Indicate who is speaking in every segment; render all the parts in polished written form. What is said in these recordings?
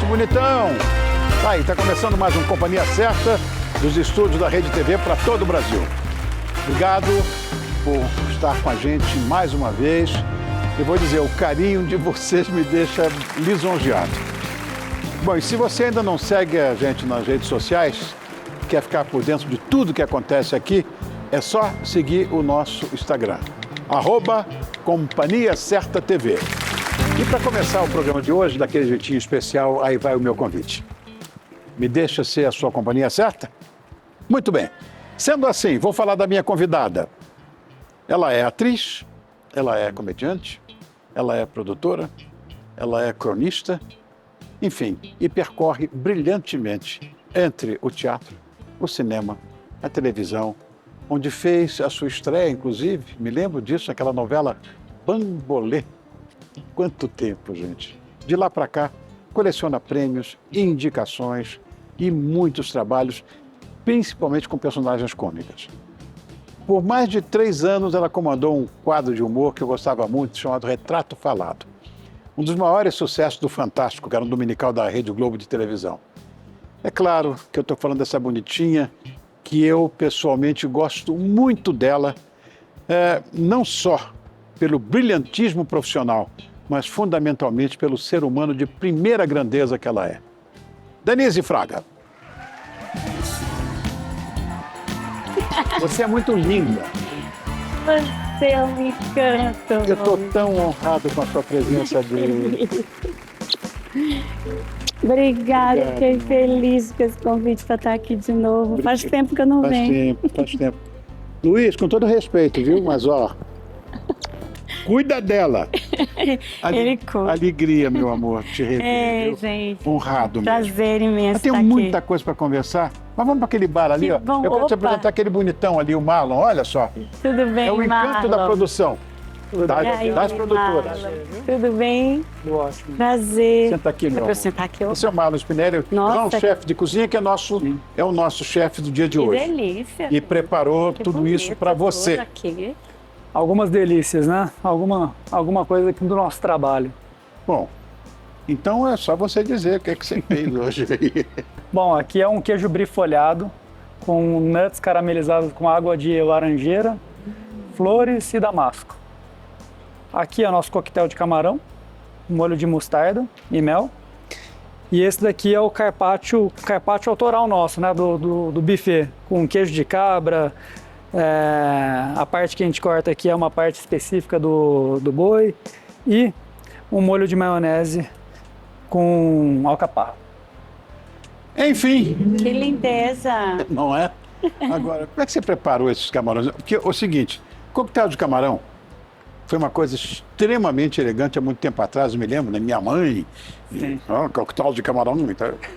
Speaker 1: gente, bonitão! Tá aí, tá começando mais um Companhia Certa dos estúdios da Rede TV para todo o Brasil. Obrigado por estar com a gente mais uma vez. E vou dizer, o carinho de vocês me deixa lisonjeado. Bom, e se você ainda não segue a gente nas redes sociais, quer ficar por dentro de tudo que acontece aqui, é só seguir o nosso Instagram, @Companhia Certa TV. E para começar o programa de hoje, daquele jeitinho especial, aí vai o meu convite. Me deixa ser a sua companhia certa? Muito bem. Sendo assim, vou falar da minha convidada. Ela é atriz, ela é comediante, ela é produtora, ela é cronista, enfim, e percorre brilhantemente entre o teatro, o cinema, a televisão, onde fez a sua estreia, inclusive, me lembro disso, aquela novela Bambolê. Quanto tempo, gente. De lá para cá, coleciona prêmios, indicações e muitos trabalhos, principalmente com personagens cômicas. Por mais de 3 anos, ela comandou um quadro de humor que eu gostava muito, chamado Retrato Falado. Um dos maiores sucessos do Fantástico, que era um dominical da Rede Globo de televisão. É claro que eu estou falando dessa bonitinha, que eu pessoalmente gosto muito dela, não só pelo brilhantismo profissional, mas fundamentalmente pelo ser humano de primeira grandeza que ela é. Denise Fraga. Você é muito linda.
Speaker 2: Você é um encanto.
Speaker 1: Eu estou tão honrado com a sua presença de...
Speaker 2: Obrigada, fiquei feliz com esse convite para estar aqui de novo. Faz tempo que eu não venho.
Speaker 1: Faz tempo. Luiz, com todo respeito, viu? Mas, ó, cuida dela.
Speaker 2: Ele cuida.
Speaker 1: Alegria, meu amor, te rever.
Speaker 2: Gente.
Speaker 1: Honrado mesmo.
Speaker 2: Prazer imenso
Speaker 1: Eu tenho
Speaker 2: estar
Speaker 1: muita
Speaker 2: aqui.
Speaker 1: coisa para conversar. Mas vamos para aquele bar ali,
Speaker 2: Que
Speaker 1: ó.
Speaker 2: bom.
Speaker 1: Eu quero te
Speaker 2: Opa.
Speaker 1: apresentar aquele bonitão ali, o Marlon. Olha só.
Speaker 2: Tudo bem,
Speaker 1: É o encanto da
Speaker 2: Marlon?
Speaker 1: produção.
Speaker 2: E aí,
Speaker 1: Das produtoras.
Speaker 2: Marlon? Tudo bem?
Speaker 3: Ótimo.
Speaker 2: Prazer.
Speaker 1: Senta aqui, meu
Speaker 2: Para eu
Speaker 1: amor.
Speaker 2: sentar aqui.
Speaker 1: Esse é o Marlon Spinelli,
Speaker 2: Nossa.
Speaker 1: chefe de cozinha, que é o nosso chefe do dia de
Speaker 2: Que
Speaker 1: hoje.
Speaker 2: delícia.
Speaker 1: E preparou
Speaker 2: Que
Speaker 1: tudo
Speaker 2: bonito
Speaker 1: isso para você.
Speaker 2: tudo aqui.
Speaker 3: Algumas delícias, né? Alguma coisa aqui do nosso trabalho.
Speaker 1: Bom, então é só você dizer o que é que você fez hoje aí.
Speaker 3: Bom, aqui é um queijo brie folhado com nuts caramelizados com água de laranjeira, flores e damasco. Aqui é o nosso coquetel de camarão, molho de mostarda e mel. E esse daqui é o carpaccio autoral nosso, né? Do buffet, com queijo de cabra. A parte que a gente corta aqui é uma parte específica do boi e um molho de maionese com alcaparra.
Speaker 1: Enfim,
Speaker 2: Que lindeza.
Speaker 1: não é? Agora, como é que você preparou esses camarões? Porque é o seguinte, coquetel de camarão foi uma coisa extremamente elegante há muito tempo atrás, eu me lembro, né? Minha mãe, coquetel de camarão,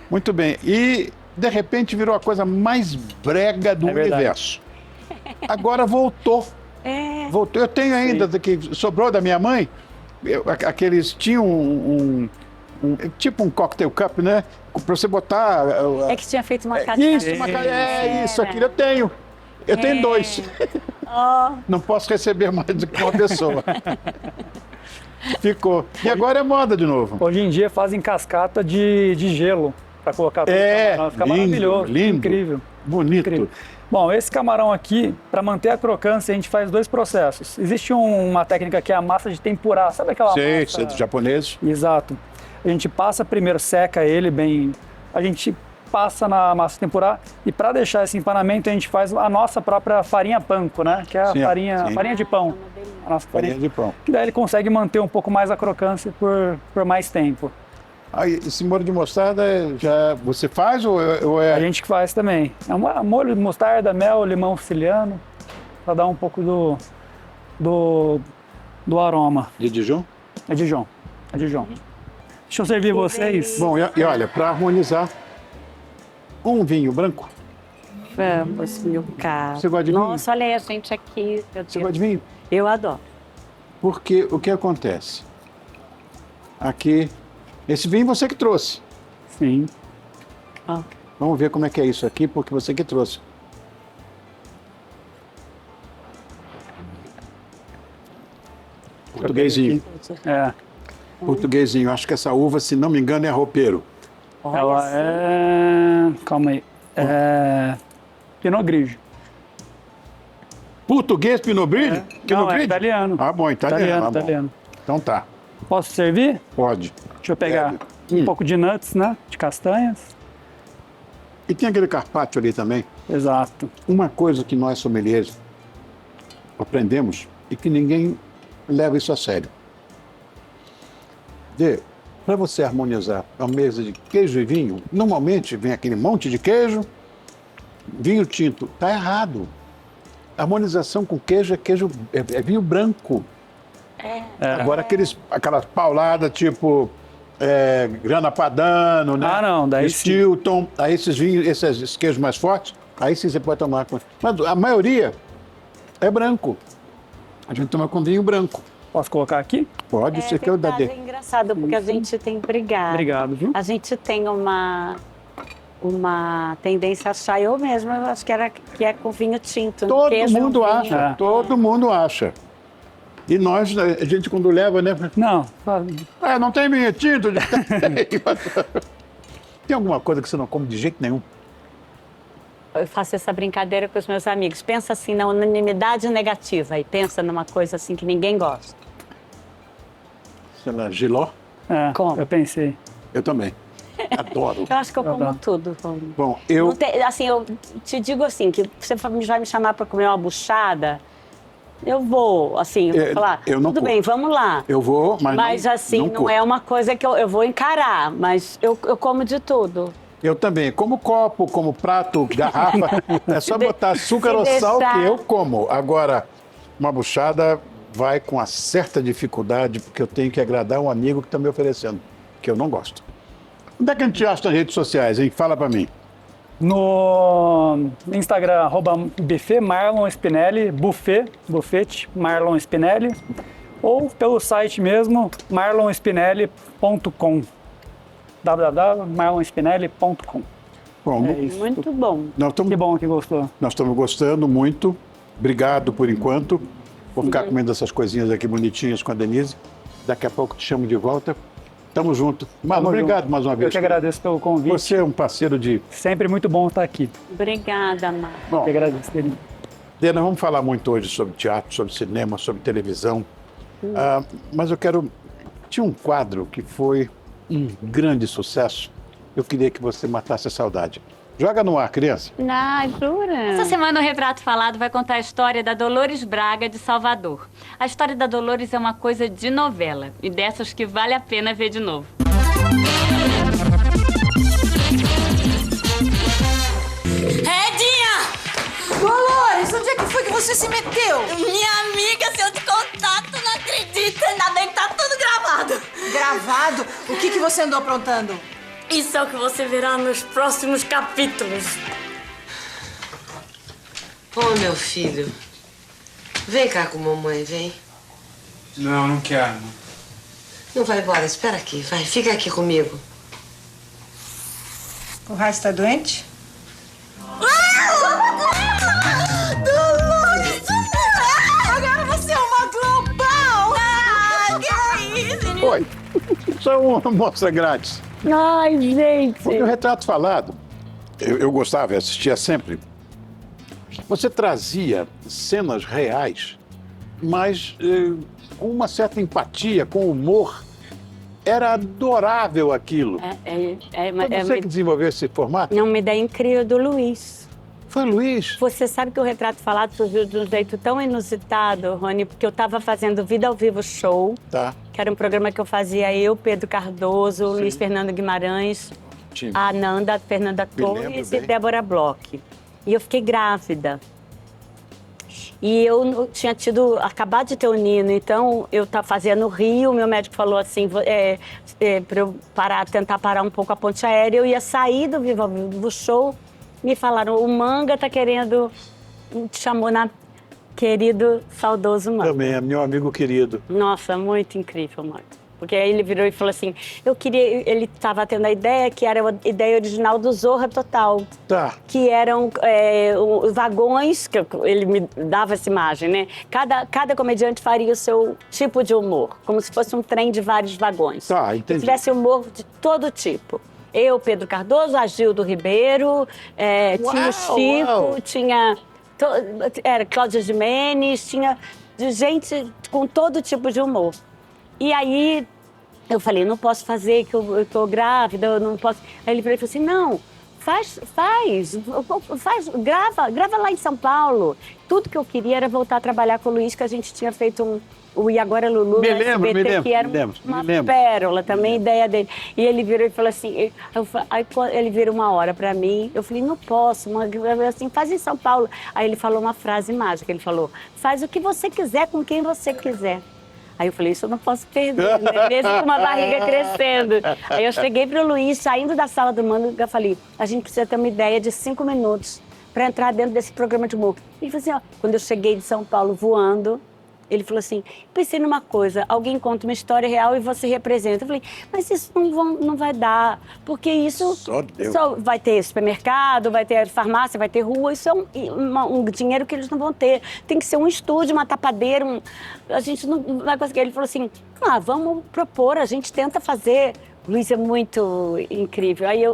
Speaker 1: muito bem. E, de repente, virou a coisa mais brega do universo. Agora voltou. Voltou. Eu tenho ainda, que sobrou da minha mãe, aqueles tinham tipo um cocktail cup, né? Para você botar...
Speaker 2: É que tinha feito uma cascata.
Speaker 1: Isso, aquilo eu tenho. Eu tenho 2. Não posso receber mais do que uma pessoa. Ficou. E agora é moda de novo.
Speaker 3: Hoje em dia fazem cascata de gelo para colocar tudo no camarão. Fica
Speaker 1: lindo,
Speaker 3: maravilhoso,
Speaker 1: lindo.
Speaker 3: incrível.
Speaker 1: Bonito.
Speaker 3: Incrível. Bom, esse camarão aqui, para manter a crocância, a gente faz 2 processos. Existe uma técnica que é a massa de tempurá. Sabe aquela
Speaker 1: Sei,
Speaker 3: massa?
Speaker 1: dos japoneses.
Speaker 3: Exato. A gente passa primeiro, seca ele bem. A gente passa na massa de tempurá e para deixar esse empanamento a gente faz a nossa própria farinha panko, né? Que é a
Speaker 1: Sim,
Speaker 3: farinha de pão. A nossa
Speaker 1: Farinha de pão.
Speaker 3: Que daí ele consegue manter um pouco mais a crocância por mais tempo.
Speaker 1: Aí, esse molho de mostarda já você faz ou é...
Speaker 3: A gente que faz também. É um molho de mostarda, mel, limão siciliano, para dar um pouco do aroma.
Speaker 1: de Dijon?
Speaker 3: É Dijon. É Dijon. Deixa eu servir vocês.
Speaker 1: Bom, e olha, para harmonizar, um vinho branco.
Speaker 2: Vamos, meu caro.
Speaker 1: Você gosta de vinho?
Speaker 2: Nossa, olha aí a gente aqui. Meu
Speaker 1: Você
Speaker 2: Deus.
Speaker 1: gosta de vinho?
Speaker 2: Eu adoro.
Speaker 1: Porque o que acontece? Aqui, esse vinho você que trouxe.
Speaker 3: Sim.
Speaker 2: Ó.
Speaker 1: Vamos ver como é que é isso aqui, porque você que trouxe. Portuguesinho.
Speaker 3: É.
Speaker 1: Portuguesinho. Acho que essa uva, se não me engano, é roupeiro.
Speaker 2: Olha
Speaker 3: Ela
Speaker 2: só.
Speaker 3: é... Calma aí. É... Pinot Grigio.
Speaker 1: Português, Pinot Grigio? Pinot
Speaker 3: Não, é
Speaker 1: Grigio?
Speaker 3: italiano.
Speaker 1: Ah, bom, italiano. Ah, bom.
Speaker 3: Italiano.
Speaker 1: Então tá,
Speaker 3: Posso servir?
Speaker 1: pode.
Speaker 3: Deixa eu pegar
Speaker 1: Bebe.
Speaker 3: um pouco de nuts, né? De castanhas.
Speaker 1: E tem aquele carpaccio ali também.
Speaker 3: Exato.
Speaker 1: Uma coisa que nós sommeliers aprendemos e que ninguém leva isso a sério. Para você harmonizar a mesa de queijo e vinho, normalmente vem aquele monte de queijo, vinho tinto. Tá errado. A harmonização com queijo é vinho branco. Agora aquelas pauladas tipo Grana Padano, né?
Speaker 3: Ah, não, daí sim.
Speaker 1: Stilton, aí esses vinhos, esses queijos mais fortes, aí sim você pode tomar com. Mas a maioria é branco. A gente toma com vinho branco.
Speaker 3: Posso colocar aqui?
Speaker 1: Pode ser que eu dê.
Speaker 2: É engraçado, porque a gente tem brigado.
Speaker 3: Obrigado, viu?
Speaker 2: A gente tem uma tendência a achar, eu mesma, eu acho que é com vinho tinto.
Speaker 1: Todo
Speaker 2: queijo é um
Speaker 1: mundo
Speaker 2: vinho.
Speaker 1: acha, todo mundo acha. E nós, a gente quando leva, né?
Speaker 3: Não,
Speaker 1: Não tem vinho tinto? Tem alguma coisa que você não come de jeito nenhum?
Speaker 2: Eu faço essa brincadeira com os meus amigos. Pensa assim na unanimidade negativa e pensa numa coisa assim que ninguém gosta.
Speaker 1: Sei lá, giló?
Speaker 2: Como?
Speaker 3: eu pensei.
Speaker 1: Eu também. Adoro.
Speaker 2: Eu acho que eu como
Speaker 3: Adoro.
Speaker 2: tudo.
Speaker 1: Bom, eu...
Speaker 2: Não tem- assim, eu te digo assim, que você vai me chamar para comer uma buchada, eu vou, assim, eu vou falar,
Speaker 1: eu não
Speaker 2: tudo
Speaker 1: como.
Speaker 2: bem, vamos lá.
Speaker 1: Eu vou, mas
Speaker 2: Mas
Speaker 1: não,
Speaker 2: assim, não
Speaker 1: curto.
Speaker 2: é uma coisa que eu vou encarar, mas eu como de tudo.
Speaker 1: Eu também. Como copo, como prato, garrafa. É só botar açúcar ou sal
Speaker 2: deixar-
Speaker 1: que eu como. Agora, uma buchada vai com uma certa dificuldade, porque eu tenho que agradar um amigo que está me oferecendo, que eu não gosto. Onde é que a gente acha nas redes sociais, hein? Fala pra mim.
Speaker 3: No Instagram, @buffet Marlon Spinelli, buffet Marlon Spinelli, ou pelo site mesmo, marlonspinelli.com, www.marlonspinelli.com.
Speaker 1: Bom,
Speaker 3: É isso.
Speaker 2: Muito bom.
Speaker 1: nós estamos
Speaker 3: Que bom que gostou.
Speaker 1: gostando muito. Obrigado por enquanto. Vou ficar comendo essas coisinhas aqui bonitinhas com a Denise. Daqui a pouco te chamo de volta. Tamo junto. Marlon,
Speaker 3: Tamo
Speaker 1: obrigado
Speaker 3: junto.
Speaker 1: mais uma
Speaker 3: Eu
Speaker 1: vez.
Speaker 3: que agradeço pelo convite.
Speaker 1: Você é um parceiro de...
Speaker 3: Sempre muito bom estar aqui.
Speaker 2: Obrigada, Mar.
Speaker 1: Bom,
Speaker 3: Eu que agradeço, Denise.
Speaker 1: Dena, vamos falar muito hoje sobre teatro, sobre cinema, sobre televisão. Mas eu quero... Tinha um quadro que foi um grande sucesso. Eu queria que você matasse a saudade. Joga no ar, criança.
Speaker 2: Ai, jura?
Speaker 4: Essa semana o Retrato Falado vai contar a história da Dolores Braga de Salvador. A história da Dolores é uma coisa de novela e dessas que vale a pena ver de novo.
Speaker 5: Redinha! Dolores, onde é que foi que você se meteu?
Speaker 4: Minha amiga, se eu te contar, tu não acredita. Ainda bem que tá tudo gravado.
Speaker 5: Gravado? O que você andou aprontando?
Speaker 4: Isso é o que você verá nos próximos capítulos.
Speaker 6: Ô, meu filho, vem cá com a mamãe, vem.
Speaker 7: Não, não quero. Não.
Speaker 6: Não vai embora, espera aqui, vai, fica aqui comigo.
Speaker 5: O Raíssa tá doente?
Speaker 4: Dolores! Agora você é uma global! Ah, que isso?
Speaker 1: Oi. Isso é uma amostra grátis.
Speaker 2: Ai, gente.
Speaker 1: Porque o Retrato Falado, eu gostava, eu assistia sempre. Você trazia cenas reais, mas com uma certa empatia, com humor. Era adorável aquilo. Foi você que desenvolveu esse formato?
Speaker 2: Não, uma ideia incrível do Luiz.
Speaker 1: Foi Luiz.
Speaker 2: Você sabe que o Retrato Falado surgiu de um jeito tão inusitado, Rony, porque eu estava fazendo Vida ao Vivo Show,
Speaker 1: Tá.
Speaker 2: que era um programa que eu fazia eu, Pedro Cardoso, Luiz Fernando Guimarães,
Speaker 1: Time.
Speaker 2: a Nanda, Fernanda
Speaker 1: Me lembro
Speaker 2: Torres e
Speaker 1: bem.
Speaker 2: Débora Bloch. E eu fiquei grávida. E eu tinha acabado de ter o Nino, então eu fazia no Rio, meu médico falou assim, para eu tentar parar um pouco a ponte aérea, eu ia sair do Viva ao Vivo Show, me falaram, o Manga tá querendo, te chamou querido, saudoso Manga.
Speaker 1: Também, é meu amigo querido.
Speaker 2: Nossa, muito incrível, Manga. Porque aí ele virou e falou assim, ele estava tendo a ideia que era a ideia original do Zorra Total.
Speaker 1: Tá.
Speaker 2: Que eram os vagões, que ele me dava essa imagem, né? Cada comediante faria o seu tipo de humor, como se fosse um trem de vários vagões.
Speaker 1: Tá,
Speaker 2: Que
Speaker 1: entendi.
Speaker 2: tivesse humor de todo tipo. Eu, Pedro Cardoso, Agildo Ribeiro, tinha o Chico,
Speaker 1: uau.
Speaker 2: tinha era Cláudia Gimenez, tinha gente com todo tipo de humor. E aí eu falei, não posso fazer, que eu tô grávida, eu não posso. Aí ele falou assim, não, faz, grava lá em São Paulo. Tudo que eu queria era voltar a trabalhar com o Luiz, que a gente tinha feito o E Agora Lulu no SBT, que era uma pérola também, ideia dele. E ele virou e falou assim, aí ele virou uma hora pra mim, eu falei, não posso, assim, faz em São Paulo. Aí ele falou uma frase mágica, ele falou, faz o que você quiser com quem você quiser. Aí eu falei, isso eu não posso perder, né? Mesmo com uma barriga crescendo. Aí eu cheguei pro Luiz, saindo da sala do mando, eu falei, a gente precisa ter uma ideia de 5 minutos para entrar dentro desse programa de humor. Ele falou assim, ó, quando eu cheguei de São Paulo voando, ele falou assim, pensei numa coisa, alguém conta uma história real e você representa. Eu falei, mas isso não vai dar, porque isso só vai ter supermercado, vai ter farmácia, vai ter rua, isso é um dinheiro que eles não vão ter. Tem que ser um estúdio, uma tapadeira, a gente não vai conseguir. Ele falou assim, vamos propor, a gente tenta fazer. O Luiz é muito incrível. Aí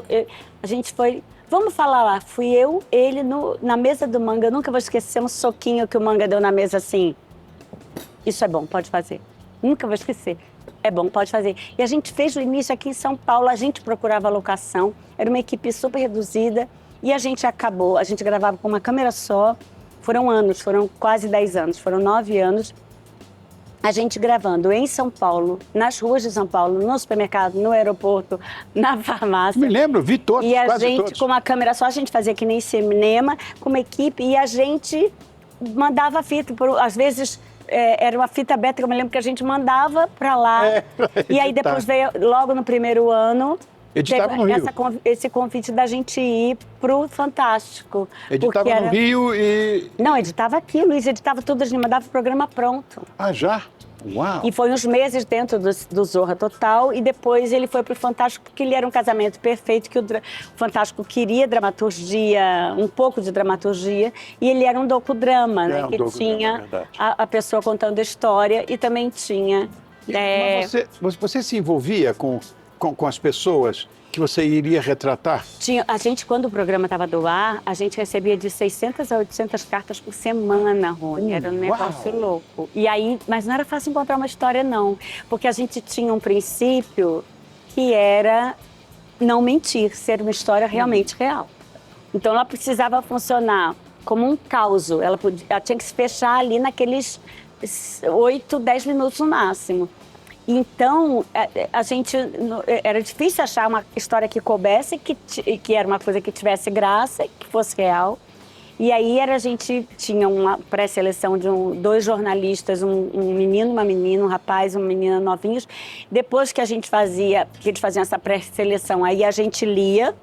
Speaker 2: a gente foi... Vamos falar lá, fui eu, ele na mesa do Manga, eu nunca vou esquecer um soquinho que o Manga deu na mesa assim. Isso é bom, pode fazer. Nunca vou esquecer. É bom, pode fazer. E a gente fez o início aqui em São Paulo, a gente procurava locação, era uma equipe super reduzida e a gente gravava com uma câmera só. Foram quase 10 anos, foram 9 anos. A gente gravando em São Paulo, nas ruas de São Paulo, no supermercado, no aeroporto, na farmácia.
Speaker 1: Me lembro, vi todos,
Speaker 2: e a
Speaker 1: quase
Speaker 2: gente,
Speaker 1: todos.
Speaker 2: com uma câmera só, a gente fazia que nem cinema, com uma equipe, e a gente mandava fita. Às vezes, era uma fita aberta, que eu me lembro que a gente mandava para lá. E aí depois veio, logo no primeiro ano,
Speaker 1: editava no Rio.
Speaker 2: Esse convite da gente ir pro Fantástico.
Speaker 1: Editava no Rio e...
Speaker 2: Não, editava aqui, Luiz editava tudo, a gente mandava o programa pronto.
Speaker 1: Ah, já? Uau!
Speaker 2: E foi uns meses dentro do Zorra Total e depois ele foi pro Fantástico porque ele era um casamento perfeito, que o Fantástico queria dramaturgia, um pouco de dramaturgia, e ele era um docudrama, né? Que tinha a pessoa contando a história e também tinha...
Speaker 1: Mas você se envolvia com as pessoas que você iria retratar?
Speaker 2: A gente, quando o programa estava do ar, a gente recebia de 600 a 800 cartas por semana, Rony. Era um negócio louco. E aí, mas não era fácil encontrar uma história, não. Porque a gente tinha um princípio que era não mentir, ser uma história realmente real. Então, ela precisava funcionar como um caos. Ela tinha que se fechar ali naqueles 8, 10 minutos no máximo. Então, a gente... Era difícil achar uma história que coubesse, que era uma coisa que tivesse graça, que fosse real. E aí a gente tinha uma pré-seleção de 2 jornalistas, um menino, uma menina, um rapaz, uma menina novinhos. Depois que eles faziam essa pré-seleção, aí a gente lia,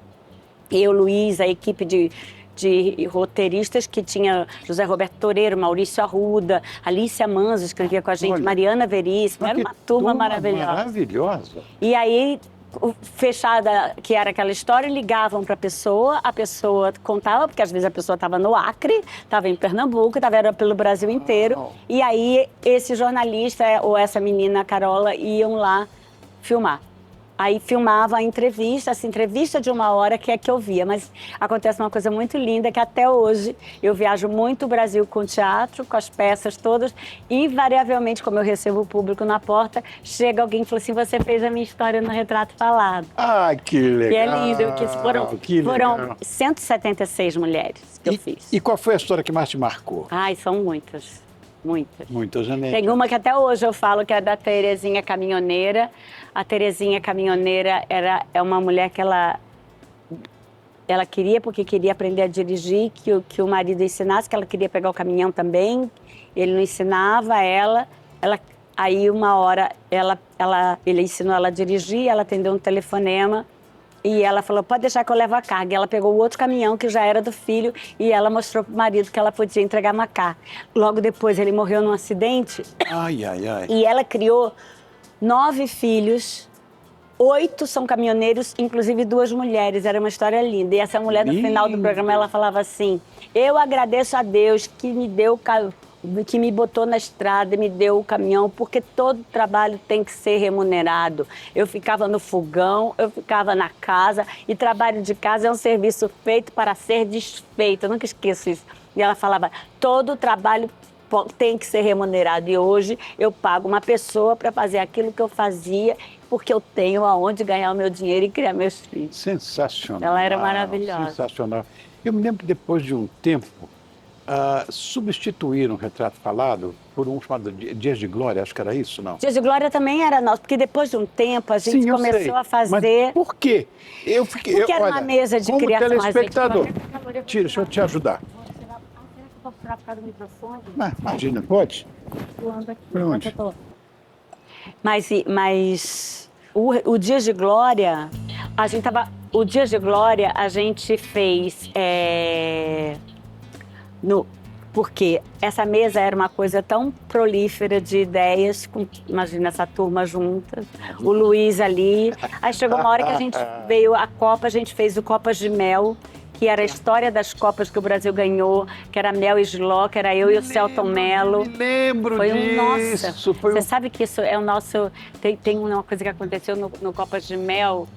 Speaker 2: eu, Luiz, a equipe de roteiristas, que tinha José Roberto Toreiro, Maurício Arruda, Alicia Manzo escrevia com a gente, Mariana Veríssimo, era uma turma maravilhosa.
Speaker 1: Maravilhosa.
Speaker 2: E aí, fechada, que era aquela história, ligavam para a pessoa contava, porque às vezes a pessoa estava no Acre, estava em Pernambuco, era pelo Brasil inteiro, e aí esse jornalista ou essa menina, Carola, iam lá filmar. Aí filmava a entrevista, essa entrevista de 1 hora que é que eu via. Mas acontece uma coisa muito linda, que até hoje eu viajo muito o Brasil com o teatro, com as peças todas. E invariavelmente, como eu recebo o público na porta, chega alguém e fala assim, você fez a minha história no Retrato Falado.
Speaker 1: Ah, que legal!
Speaker 2: E é lindo, que foram 176 mulheres que eu fiz.
Speaker 1: E qual foi a história que mais te marcou?
Speaker 2: Ai, são muitas. Muitas.
Speaker 1: Muitas, Janete.
Speaker 2: Tem uma que até hoje eu falo, que é da Terezinha Caminhoneira. A Terezinha Caminhoneira é uma mulher que ela queria, porque queria aprender a dirigir, que o marido ensinasse, que ela queria pegar o caminhão também. Ele não ensinava ela. Aí uma hora ele ensinou ela a dirigir, ela atendeu um telefonema. E ela falou, pode deixar que eu levo a carga. E ela pegou o outro caminhão, que já era do filho, e ela mostrou pro marido que ela podia entregar uma carga. Logo depois, ele morreu num acidente.
Speaker 1: Ai, ai, ai.
Speaker 2: E ela criou 9 filhos, 8 são caminhoneiros, inclusive 2 mulheres. Era uma história linda. E essa mulher, no final do programa, ela falava assim, eu agradeço a Deus que me deu o que me botou na estrada e me deu o caminhão, porque todo trabalho tem que ser remunerado. Eu ficava no fogão, eu ficava na casa, e trabalho de casa é um serviço feito para ser desfeito. Eu nunca esqueço isso. E ela falava, todo trabalho tem que ser remunerado. E hoje eu pago uma pessoa para fazer aquilo que eu fazia, porque eu tenho aonde ganhar o meu dinheiro e criar meus filhos.
Speaker 1: Sensacional.
Speaker 2: Ela era maravilhosa.
Speaker 1: Sensacional. Eu me lembro que depois de um tempo, substituíram o Retrato Falado por um chamado Dias de Glória, acho que era isso, não?
Speaker 2: Dias de Glória também era nosso, porque depois de um tempo a gente
Speaker 1: Sim, eu
Speaker 2: começou
Speaker 1: sei.
Speaker 2: a fazer...
Speaker 1: Mas por quê? Eu fiquei,
Speaker 2: Porque era uma mesa de
Speaker 1: como
Speaker 2: criação,
Speaker 1: telespectador.
Speaker 2: a gente-
Speaker 1: Tira, deixa eu te ajudar.
Speaker 2: Posso tirar por causa do microfone?
Speaker 1: Imagina, pode? Por onde?
Speaker 2: Mas o Dias de Glória, o Dias de Glória a gente fez porque essa mesa era uma coisa tão prolífera de ideias, imagina essa turma junta, o Luiz ali. Aí chegou uma hora que a gente veio a Copa, a gente fez o Copas de Mel, que era a história das Copas que o Brasil ganhou, que era Mel e Sló, que era eu e o Celton Mello.
Speaker 1: Me lembro
Speaker 2: Foi
Speaker 1: disso.
Speaker 2: nossa. Você sabe que isso é o nosso... Tem uma coisa que aconteceu no Copas de Mel,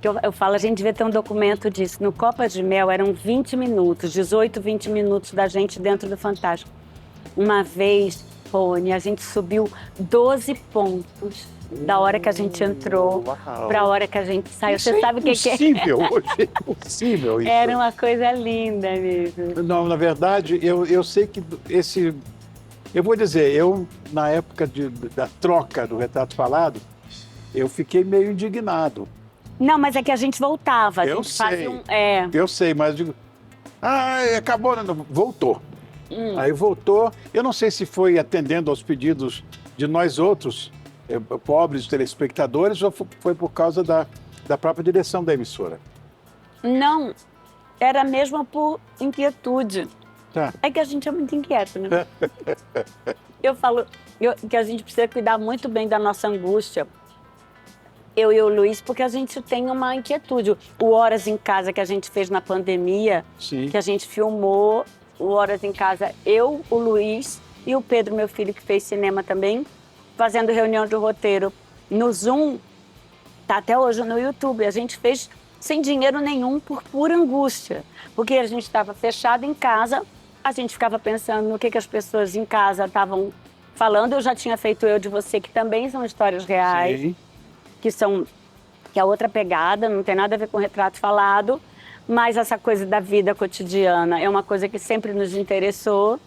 Speaker 2: que eu falo, a gente devia ter um documento disso. No Copas de Mel eram 20 minutos, 18, 20 minutos da gente dentro do Fantástico. Uma vez, Rony, a gente subiu 12 pontos da hora que a gente entrou para a hora que a gente saiu.
Speaker 1: Isso
Speaker 2: Você sabe o que é?
Speaker 1: Impossível hoje, é impossível isso.
Speaker 2: Era uma coisa linda mesmo.
Speaker 1: Não, na verdade, eu sei que esse... Eu vou dizer, na época da troca do Retrato Falado, eu fiquei meio indignado.
Speaker 2: Não, mas é que a gente voltava.
Speaker 1: Eu sei.
Speaker 2: Eu
Speaker 1: sei, mas digo... acabou, não, voltou. Aí voltou. Eu não sei se foi atendendo aos pedidos de nós outros, pobres telespectadores, ou foi por causa da própria direção da emissora.
Speaker 2: Não, era mesmo por inquietude.
Speaker 1: Tá.
Speaker 2: É que a gente é muito inquieto, né? Eu falo que a gente precisa cuidar muito bem da nossa angústia, eu e o Luiz, porque a gente tem uma inquietude. O Horas em Casa que a gente fez na pandemia,
Speaker 1: Sim.
Speaker 2: que a gente filmou, o Horas em Casa, eu, o Luiz e o Pedro, meu filho, que fez cinema também, fazendo reunião de roteiro no Zoom, tá até hoje no YouTube. A gente fez sem dinheiro nenhum, por pura angústia, porque a gente estava fechado em casa, a gente ficava pensando no que as pessoas em casa estavam falando. Eu já tinha feito Eu de Você, que também são histórias reais.
Speaker 1: Sim.
Speaker 2: Que é outra pegada, não tem nada a ver com Retrato Falado, mas essa coisa da vida cotidiana é uma coisa que sempre nos interessou.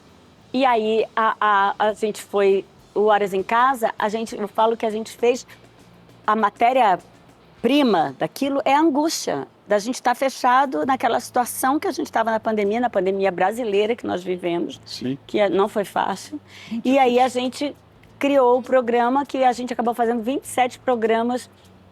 Speaker 2: E aí a gente foi, o Horas em Casa, eu falo que a gente fez, a matéria-prima daquilo é a angústia, da gente estar fechado naquela situação que a gente estava na pandemia brasileira que nós vivemos,
Speaker 1: Sim.
Speaker 2: que não foi fácil. E aí a gente criou o programa, que a gente acabou fazendo 27 programas,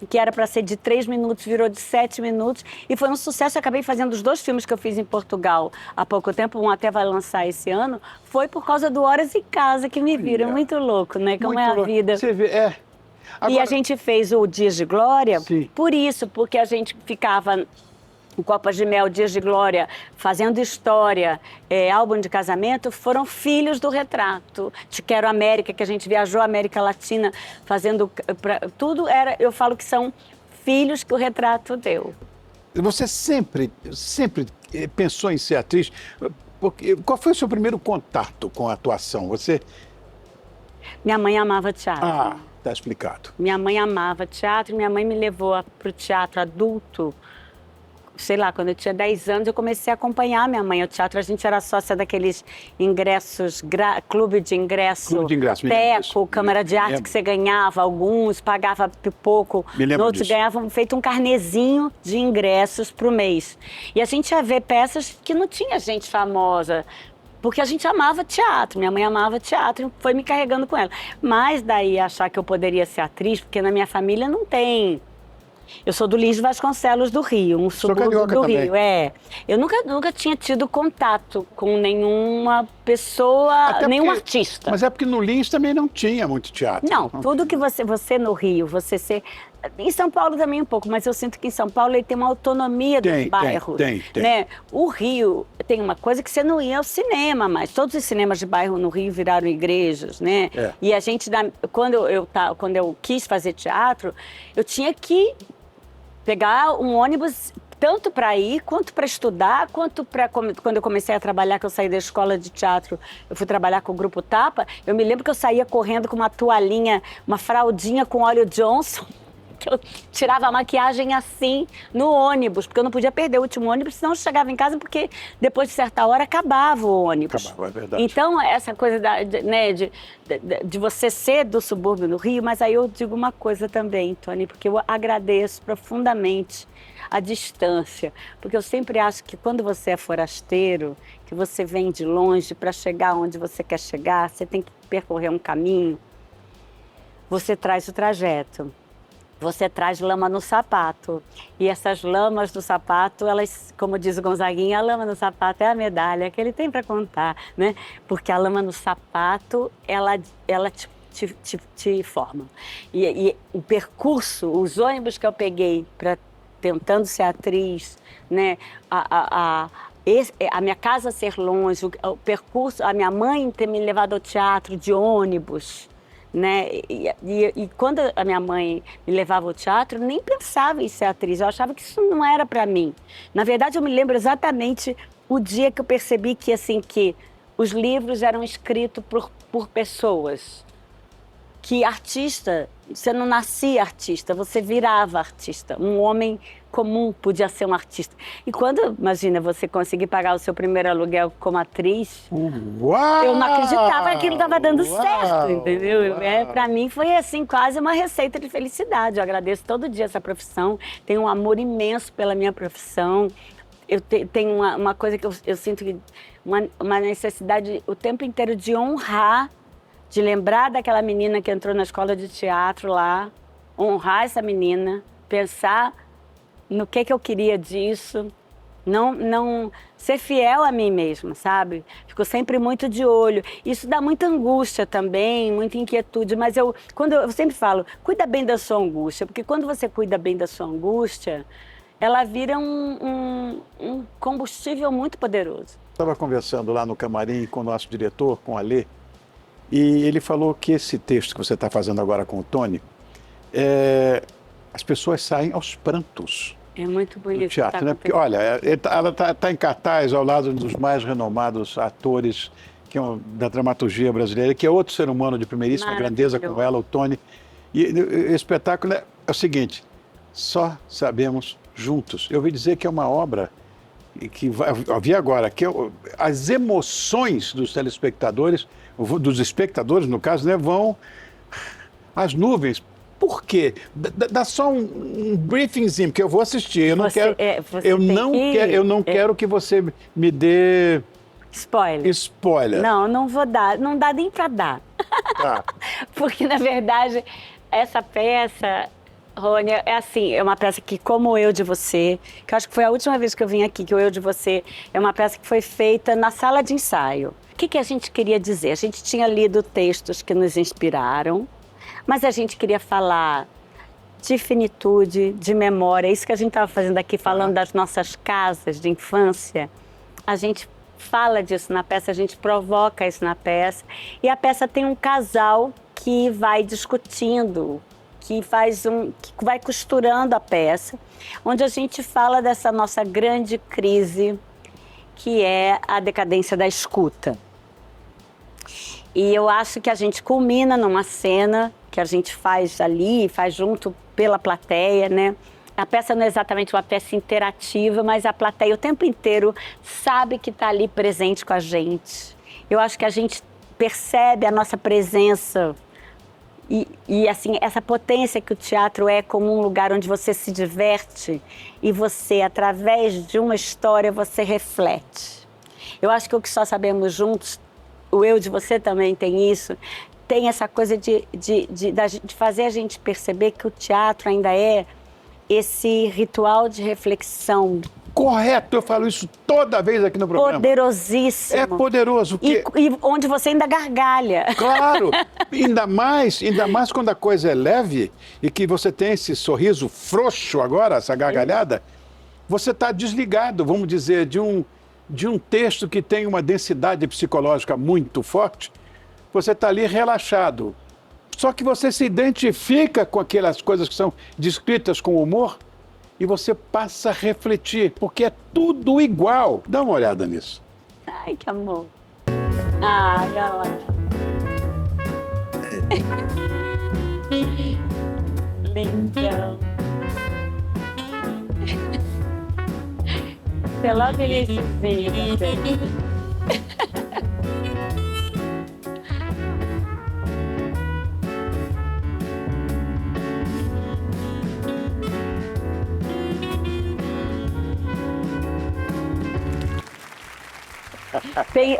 Speaker 2: que era para ser de 3 minutos, virou de 7 minutos, e foi um sucesso. Eu acabei fazendo os 2 filmes que eu fiz em Portugal há pouco tempo, um até vai lançar esse ano, foi por causa do Horas em Casa, que me viram. Muito louco, né? Como
Speaker 1: Muito
Speaker 2: é a
Speaker 1: louco.
Speaker 2: vida.
Speaker 1: Você vê, Agora...
Speaker 2: E a gente fez o Dias de Glória,
Speaker 1: Sim.
Speaker 2: por isso, porque a gente ficava em Copas de Mel, Dias de Glória, fazendo história, álbum de casamento, foram filhos do Retrato. Te Quero América, que a gente viajou a América Latina fazendo... tudo era, eu falo que são filhos que o Retrato deu.
Speaker 1: Você sempre pensou em ser atriz? Qual foi o seu primeiro contato com a atuação?
Speaker 2: Minha mãe amava teatro.
Speaker 1: Tá explicado.
Speaker 2: Minha mãe amava teatro, minha mãe me levou para o teatro adulto. Sei lá, quando eu tinha 10 anos, eu comecei a acompanhar minha mãe ao teatro. A gente era sócia daqueles ingressos, clube de ingresso, Teco, Câmara de Arte, que você ganhava alguns, pagava pouco. Outros ganhavam feito um carnezinho de ingressos para o mês. E a gente ia ver peças que não tinha gente famosa, porque a gente amava teatro, minha mãe amava teatro, foi me carregando com ela. Mas daí achar que eu poderia ser atriz, porque na minha família não tem. Eu sou do Lins Vasconcelos do Rio, um subúrbio do Rio. Eu nunca tinha tido contato com nenhuma pessoa,
Speaker 1: Até
Speaker 2: nenhum
Speaker 1: porque-
Speaker 2: artista.
Speaker 1: Mas é porque no Lins também não tinha muito teatro.
Speaker 2: Não, tudo que você no Rio, você ser... Em São Paulo também um pouco, mas eu sinto que em São Paulo ele tem uma autonomia dos bairros.
Speaker 1: Tem.
Speaker 2: Né? O Rio tem uma coisa que você não ia ao cinema mais. Todos os cinemas de bairro no Rio viraram igrejas, né?
Speaker 1: É.
Speaker 2: E a gente, quando eu quis fazer teatro, eu tinha que pegar um ônibus tanto para ir, quanto para estudar, quanto para... Quando eu comecei a trabalhar, que eu saí da escola de teatro, eu fui trabalhar com o Grupo Tapa, eu me lembro que eu saía correndo com uma toalhinha, uma fraldinha com óleo Johnson, que eu tirava a maquiagem assim no ônibus, porque eu não podia perder o último ônibus, senão eu chegava em casa, porque depois de certa hora acabava o ônibus.
Speaker 1: Acabava, é verdade.
Speaker 2: Então, essa coisa de você ser do subúrbio no Rio, mas aí eu digo uma coisa também, Tony, porque eu agradeço profundamente a distância, porque eu sempre acho que quando você é forasteiro, que você vem de longe para chegar onde você quer chegar, você tem que percorrer um caminho, você traz o trajeto. Você traz lama no sapato. E essas lamas do sapato, elas, como diz o Gonzaguinha, a lama no sapato é a medalha que ele tem para contar, né? Porque a lama no sapato, ela te forma. E o percurso, os ônibus que eu peguei tentando ser atriz, né? A minha casa ser longe, o percurso, a minha mãe ter me levado ao teatro de ônibus, né? E quando a minha mãe me levava ao teatro, eu nem pensava em ser atriz, eu achava que isso não era para mim. Na verdade, eu me lembro exatamente o dia que eu percebi que, assim, que os livros eram escritos por pessoas, que artista, você não nascia artista, você virava artista. Um homem comum podia ser um artista. E quando, imagina, você conseguir pagar o seu primeiro aluguel como atriz,
Speaker 1: Uau!
Speaker 2: eu não acreditava que aquilo estava dando
Speaker 1: Uau!
Speaker 2: certo, entendeu?
Speaker 1: Uau!
Speaker 2: Para mim foi, assim, quase uma receita de felicidade. Eu agradeço todo dia essa profissão, tenho um amor imenso pela minha profissão. Eu tenho uma coisa que eu sinto que uma necessidade o tempo inteiro de honrar, de lembrar daquela menina que entrou na escola de teatro lá, honrar essa menina, pensar no que eu queria disso, não ser fiel a mim mesma, sabe? Fico sempre muito de olho. Isso dá muita angústia também, muita inquietude, mas eu sempre falo, cuida bem da sua angústia, porque quando você cuida bem da sua angústia, ela vira um combustível muito poderoso.
Speaker 1: Estava conversando lá no camarim com o nosso diretor, com o Alê, e ele falou que esse texto que você está fazendo agora com o Tony, as pessoas saem aos prantos
Speaker 2: É muito bonito.
Speaker 1: do teatro, né? Porque, olha, ela está em cartaz ao lado dos mais renomados atores da dramaturgia brasileira, que é outro ser humano de primeiríssima grandeza como ela, o Tony. E o espetáculo é o seguinte, só sabemos juntos. Eu ouvi dizer que é uma obra que eu vi agora, que as emoções dos telespectadores, dos espectadores, no caso, né, vão às nuvens. Por quê? Dá só um briefingzinho, porque eu vou assistir. Eu não quero que você me dê spoiler.
Speaker 2: Não vou dar, não dá nem para dar.
Speaker 1: Tá.
Speaker 2: Porque, na verdade, essa peça, Rony, é uma peça que, como Eu de Você, que eu acho que foi a última vez que eu vim aqui, que o Eu de Você é uma peça que foi feita na sala de ensaio. O que a gente queria dizer? A gente tinha lido textos que nos inspiraram, mas a gente queria falar de finitude, de memória. Isso que a gente estava fazendo aqui, falando das nossas casas de infância. A gente fala disso na peça, a gente provoca isso na peça. E a peça tem um casal que vai discutindo, que vai costurando a peça, onde a gente fala dessa nossa grande crise, que é a decadência da escuta. E eu acho que a gente culmina numa cena que a gente faz ali, faz junto pela plateia, né? A peça não é exatamente uma peça interativa, mas a plateia o tempo inteiro sabe que está ali presente com a gente. Eu acho que a gente percebe a nossa presença e assim, essa potência que o teatro é como um lugar onde você se diverte e você, através de uma história, você reflete. Eu acho que o que só sabemos juntos, o Eu de Você também tem isso, tem essa coisa de fazer a gente perceber que o teatro ainda é esse ritual de reflexão
Speaker 1: correto, eu falo isso toda vez aqui no programa.
Speaker 2: Poderosíssimo.
Speaker 1: É poderoso.
Speaker 2: E onde você ainda gargalha.
Speaker 1: Claro, ainda mais quando a coisa é leve e que você tem esse sorriso frouxo agora, essa gargalhada, você está desligado, vamos dizer, de um texto que tem uma densidade psicológica muito forte, você está ali relaxado. Só que você se identifica com aquelas coisas que são descritas com humor e você passa a refletir, porque é tudo igual. Dá uma olhada nisso.
Speaker 2: Ai, que amor. Ai, olha. Lindão. Você lá Viníciusinho.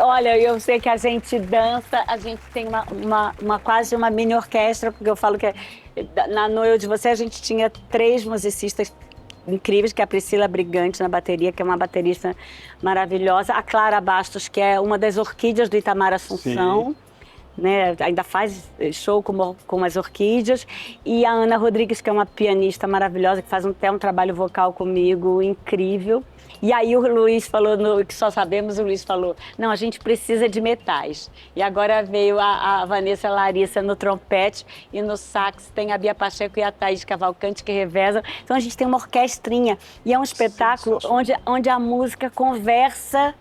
Speaker 2: Olha, eu sei que a gente dança, a gente tem quase uma mini orquestra, porque eu falo que na Noiva de Você a gente tinha 3 musicistas incríveis, que é a Priscila Brigante na bateria, que é uma baterista maravilhosa, a Clara Bastos, que é uma das orquídeas do Itamar Assunção, né? Ainda faz show com as orquídeas, e a Ana Rodrigues, que é uma pianista maravilhosa, que faz até um trabalho vocal comigo incrível. E aí o Luiz falou, no que só sabemos, o Luiz falou, não, a gente precisa de metais. E agora veio a Vanessa Larissa no trompete e no sax tem a Bia Pacheco e a Thaís Cavalcante que revezam. Então a gente tem uma orquestrinha e é um espetáculo onde a música conversa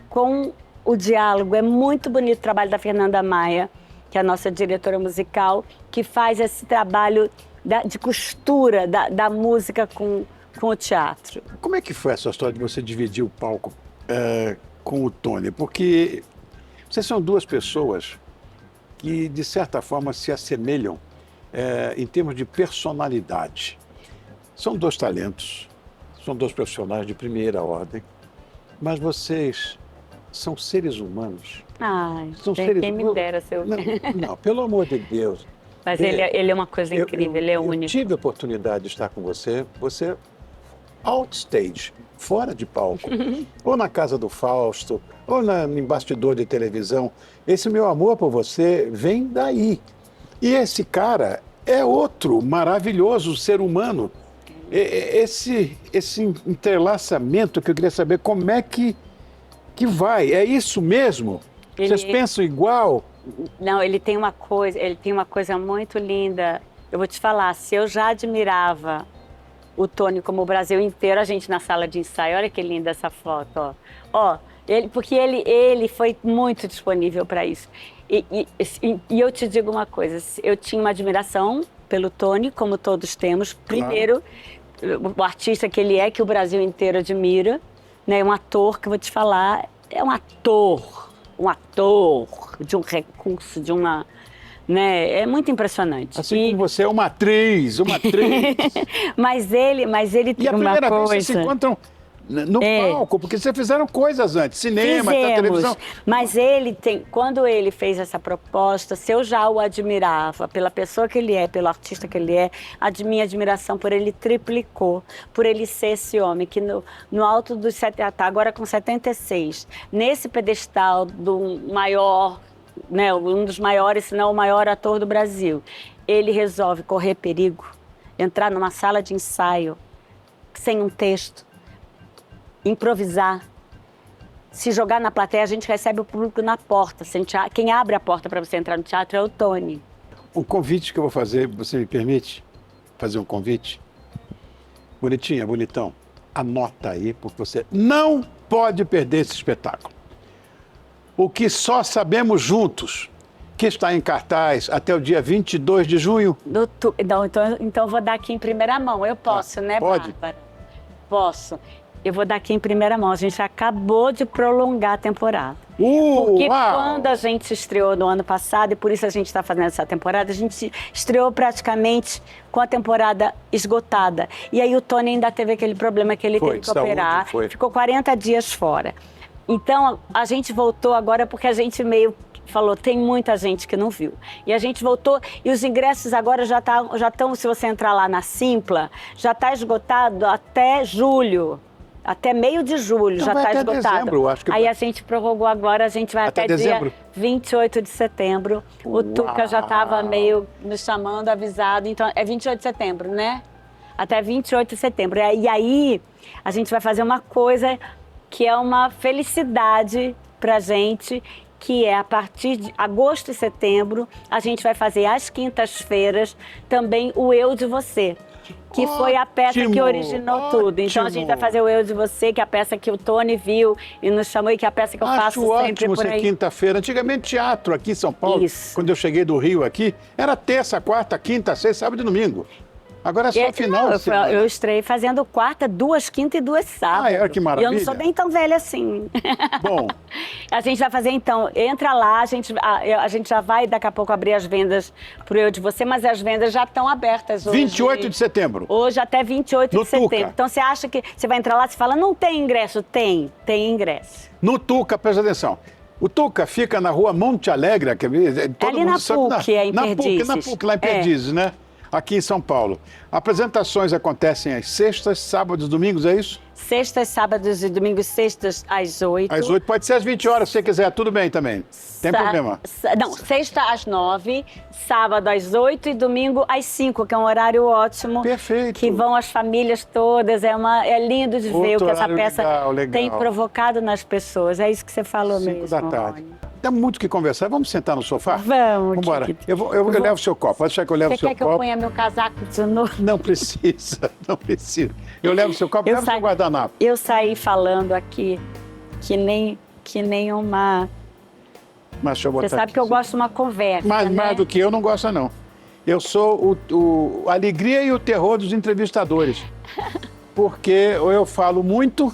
Speaker 2: com o diálogo. É muito bonito o trabalho da Fernanda Maia, que é a nossa diretora musical, que faz esse trabalho de costura da música com o teatro.
Speaker 1: Como é que foi essa história de você dividir o palco com o Tony? Porque vocês são 2 pessoas que, de certa forma, se assemelham em termos de personalidade. São 2 talentos, são 2 profissionais de primeira ordem, mas vocês são seres humanos.
Speaker 2: Ai,
Speaker 1: são seres
Speaker 2: quem me dera ser
Speaker 1: não, pelo amor de Deus.
Speaker 2: Mas ele é uma coisa incrível, ele é único.
Speaker 1: Eu tive a oportunidade de estar com você outstage, fora de palco, ou na casa do Fausto, ou em bastidor de televisão. Esse meu amor por você vem daí. E esse cara é outro maravilhoso ser humano. Esse entrelaçamento que eu queria saber, como é que vai? É isso mesmo? Vocês pensam igual?
Speaker 2: Não, ele tem uma coisa muito linda. Eu vou te falar, se eu já admirava o Tony como o Brasil inteiro, a gente na sala de ensaio, olha que linda essa foto, ó. Porque ele foi muito disponível para isso. E eu te digo uma coisa, eu tinha uma admiração pelo Tony, como todos temos. Primeiro, o artista que ele é, que o Brasil inteiro admira, né? Um ator que eu vou te falar, é um ator de um recurso, de uma... Né? É muito impressionante.
Speaker 1: Assim como você é uma atriz.
Speaker 2: mas ele tem uma coisa... E a
Speaker 1: primeira vez vocês se encontram no palco, porque vocês fizeram coisas antes, cinema, televisão.
Speaker 2: Mas quando ele fez essa proposta, se eu já o admirava pela pessoa que ele é, pelo artista que ele é, a minha admiração por ele triplicou, por ele ser esse homem que no alto dos 70, agora com 76, nesse pedestal do maior, né, um dos maiores, se não o maior ator do Brasil, ele resolve correr perigo, entrar numa sala de ensaio sem um texto, improvisar, se jogar na plateia. A gente recebe o público na porta. Quem abre a porta para você entrar no teatro é o Tony.
Speaker 1: Um convite que eu vou fazer, você me permite fazer um convite? Bonitinha, bonitão, anota aí, porque você não pode perder esse espetáculo. O que só sabemos juntos, que está em cartaz até o dia 22 de junho.
Speaker 2: Não, então eu vou dar aqui em primeira mão. Eu posso, né,
Speaker 1: pode?
Speaker 2: Bárbara? Posso. Eu vou dar aqui em primeira mão. A gente acabou de prolongar a temporada. Porque quando a gente estreou no ano passado, e por isso a gente está fazendo essa temporada, a gente estreou praticamente com a temporada esgotada. E aí o Tony ainda teve aquele problema que ele teve que operar. Ficou 40 dias fora. Então, a gente voltou agora porque a gente meio falou, tem muita gente que não viu. E a gente voltou, e os ingressos agora já estão, se você entrar lá na Simpla, já está esgotado até julho. Até meio de julho
Speaker 1: Então
Speaker 2: já
Speaker 1: vai
Speaker 2: está
Speaker 1: até
Speaker 2: esgotado.
Speaker 1: dezembro, acho que
Speaker 2: Aí
Speaker 1: vai.
Speaker 2: a gente prorrogou agora, a gente vai
Speaker 1: Até
Speaker 2: até
Speaker 1: dezembro?
Speaker 2: dia 28 de setembro. O Tuca já estava meio nos chamando, avisado. Então, é 28 de setembro, né? Até 28 de setembro. E aí, a gente vai fazer uma coisa que é uma felicidade pra gente, que é a partir de agosto e setembro, a gente vai fazer às quintas-feiras também o Eu de Você, que foi a peça que
Speaker 1: Ótimo,
Speaker 2: originou tudo. Então a gente vai fazer o Eu de Você, que é a peça que o Tony viu e nos chamou e que é a peça que eu faço
Speaker 1: Acho
Speaker 2: sempre
Speaker 1: ótimo
Speaker 2: por
Speaker 1: ser
Speaker 2: aí.
Speaker 1: quinta-feira. Antigamente, teatro aqui em São Paulo,
Speaker 2: Isso.
Speaker 1: quando eu cheguei do Rio aqui, era terça, quarta, quinta, sexta, sábado e domingo. Agora é só final de semana.
Speaker 2: Eu estrei fazendo quarta, 2 quintas e 2 sábados.
Speaker 1: Ah, é? Que maravilha.
Speaker 2: E eu não sou nem tão velha assim.
Speaker 1: Bom,
Speaker 2: A gente vai fazer então, entra lá, a gente já vai daqui a pouco abrir as vendas pro Eu de Você, mas as vendas já estão abertas hoje.
Speaker 1: 28 de setembro.
Speaker 2: Hoje até 28
Speaker 1: No
Speaker 2: de setembro.
Speaker 1: Tuca.
Speaker 2: Então você acha que você vai entrar lá e fala, não tem ingresso? Tem ingresso.
Speaker 1: No Tuca, presta atenção. O Tuca fica na rua Monte Alegre, que todo
Speaker 2: ali
Speaker 1: mundo
Speaker 2: na
Speaker 1: sabe,
Speaker 2: PUC, é em
Speaker 1: na PUC,
Speaker 2: Perdizes.
Speaker 1: lá em
Speaker 2: É.
Speaker 1: Perdizes, né? Aqui em São Paulo. Apresentações acontecem às sextas, sábados, domingos, é isso?
Speaker 2: Sextas, sábados e domingos, sextas às 8.
Speaker 1: Às 8, pode ser às 20 horas, se você quiser, tudo bem também. Tem problema.
Speaker 2: Não, sexta às 9, sábado às 8 e domingo às 5, que é um horário ótimo.
Speaker 1: Perfeito.
Speaker 2: Que vão as famílias todas. É lindo de ver o
Speaker 1: Outro
Speaker 2: que essa
Speaker 1: horário
Speaker 2: peça
Speaker 1: legal.
Speaker 2: tem provocado nas pessoas. É isso que você falou
Speaker 1: 5
Speaker 2: mesmo.
Speaker 1: da tarde.
Speaker 2: Rony.
Speaker 1: Dá muito o que conversar. Vamos sentar no sofá?
Speaker 2: Vamos,
Speaker 1: Vambora.
Speaker 2: querido.
Speaker 1: Eu levo o seu copo. Pode deixar que eu levo o
Speaker 2: Você
Speaker 1: seu
Speaker 2: quer que eu
Speaker 1: copo.
Speaker 2: ponha meu casaco de novo?
Speaker 1: Não precisa, não precisa. Eu levo o seu copo, levo o seu guardanapo.
Speaker 2: Eu saí falando aqui que nem uma...
Speaker 1: Mas deixa eu botar
Speaker 2: Você sabe
Speaker 1: aqui.
Speaker 2: que eu gosto de uma conversa,
Speaker 1: Mais
Speaker 2: né?
Speaker 1: do que eu não gosto, não. Eu sou a alegria e o terror dos entrevistadores. Porque eu falo muito,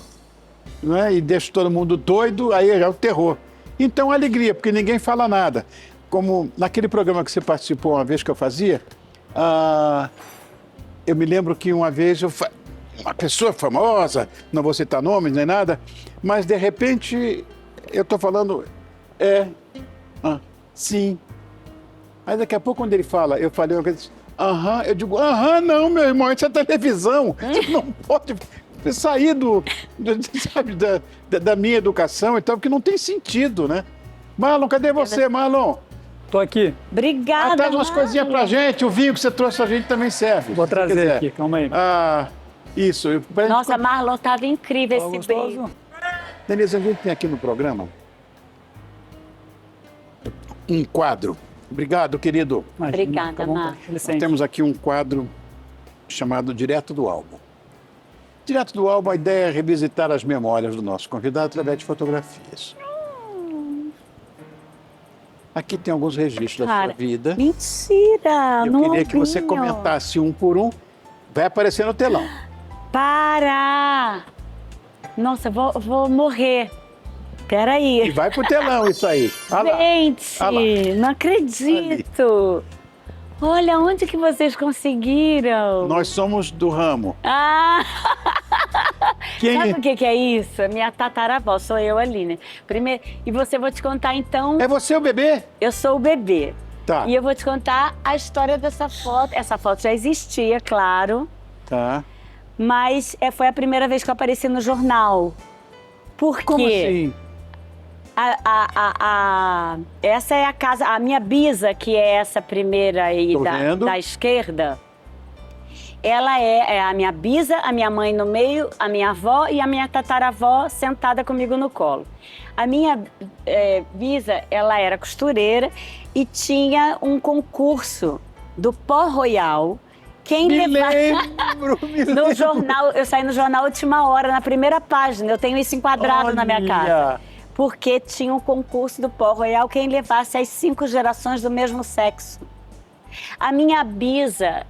Speaker 1: né, e deixo todo mundo doido, aí é o terror. Então, alegria, porque ninguém fala nada. Como naquele programa que você participou uma vez que eu fazia, eu me lembro que uma vez uma pessoa famosa, não vou citar nomes nem nada, mas de repente eu estou falando, sim. Aí daqui a pouco, quando ele fala, eu falei uma coisa, eu digo, não, meu irmão, isso é televisão. Você não pode sair sabe, da minha educação e tal, porque não tem sentido, né? Marlon, cadê você, Marlon?
Speaker 3: Tô aqui.
Speaker 2: Obrigada,
Speaker 1: Traz umas
Speaker 2: Marlon.
Speaker 1: coisinhas pra gente, o vinho que você trouxe pra gente também serve.
Speaker 3: Vou
Speaker 1: se
Speaker 3: trazer
Speaker 1: quiser.
Speaker 3: aqui, calma aí.
Speaker 1: Isso. Pra gente
Speaker 2: Nossa, Marlon, estava incrível
Speaker 3: Tá
Speaker 2: esse beijo.
Speaker 3: gostoso?
Speaker 1: Denise, a gente tem aqui no programa um quadro. Obrigado, querido.
Speaker 3: Imagina,
Speaker 2: Obrigada,
Speaker 3: fica à vontade.
Speaker 2: Marcos.
Speaker 3: Licença.
Speaker 1: Temos aqui um quadro chamado Direto do Álbum. Direto do Álbum, a ideia é revisitar as memórias do nosso convidado através de fotografias. Aqui tem alguns registros da
Speaker 2: Cara,
Speaker 1: sua vida.
Speaker 2: Mentira,
Speaker 1: Eu
Speaker 2: não
Speaker 1: queria que você
Speaker 2: ouvinho.
Speaker 1: comentasse um por um. Vai aparecer no telão.
Speaker 2: Para! Nossa, vou morrer.
Speaker 1: E
Speaker 2: Peraí.
Speaker 1: vai pro telão isso aí. Olha lá.
Speaker 2: Gente,
Speaker 1: Ah lá.
Speaker 2: não acredito. Olha, onde que vocês conseguiram?
Speaker 1: Nós somos do ramo.
Speaker 2: Ah!
Speaker 1: Quem-
Speaker 2: Sabe o que é isso? A minha tataravó, sou eu ali, né? Primeiro, e você vou te contar então,
Speaker 1: É você o bebê?
Speaker 2: eu sou o bebê.
Speaker 1: Tá.
Speaker 2: E eu vou te contar a história dessa foto. Essa foto já existia, claro,
Speaker 1: Tá.
Speaker 2: mas foi a primeira vez que eu apareci no jornal. Por quê?
Speaker 1: Como assim?
Speaker 2: Essa é a casa, a minha bisa, que é essa primeira aí
Speaker 1: Tô vendo.
Speaker 2: da esquerda, ela é a minha bisa, a minha mãe no meio, a minha avó e a minha tataravó sentada comigo no colo. A minha bisa, ela era costureira e tinha um concurso do Pó Royal. Quem
Speaker 1: Me
Speaker 2: levar...
Speaker 1: lembro, me
Speaker 2: No
Speaker 1: lembro.
Speaker 2: jornal, eu saí no jornal Última Hora, na primeira página. Eu tenho isso enquadrado na minha casa.
Speaker 1: Olha.
Speaker 2: Porque tinha um concurso do Pó Royal, quem levasse as 5 gerações do mesmo sexo. A minha bisa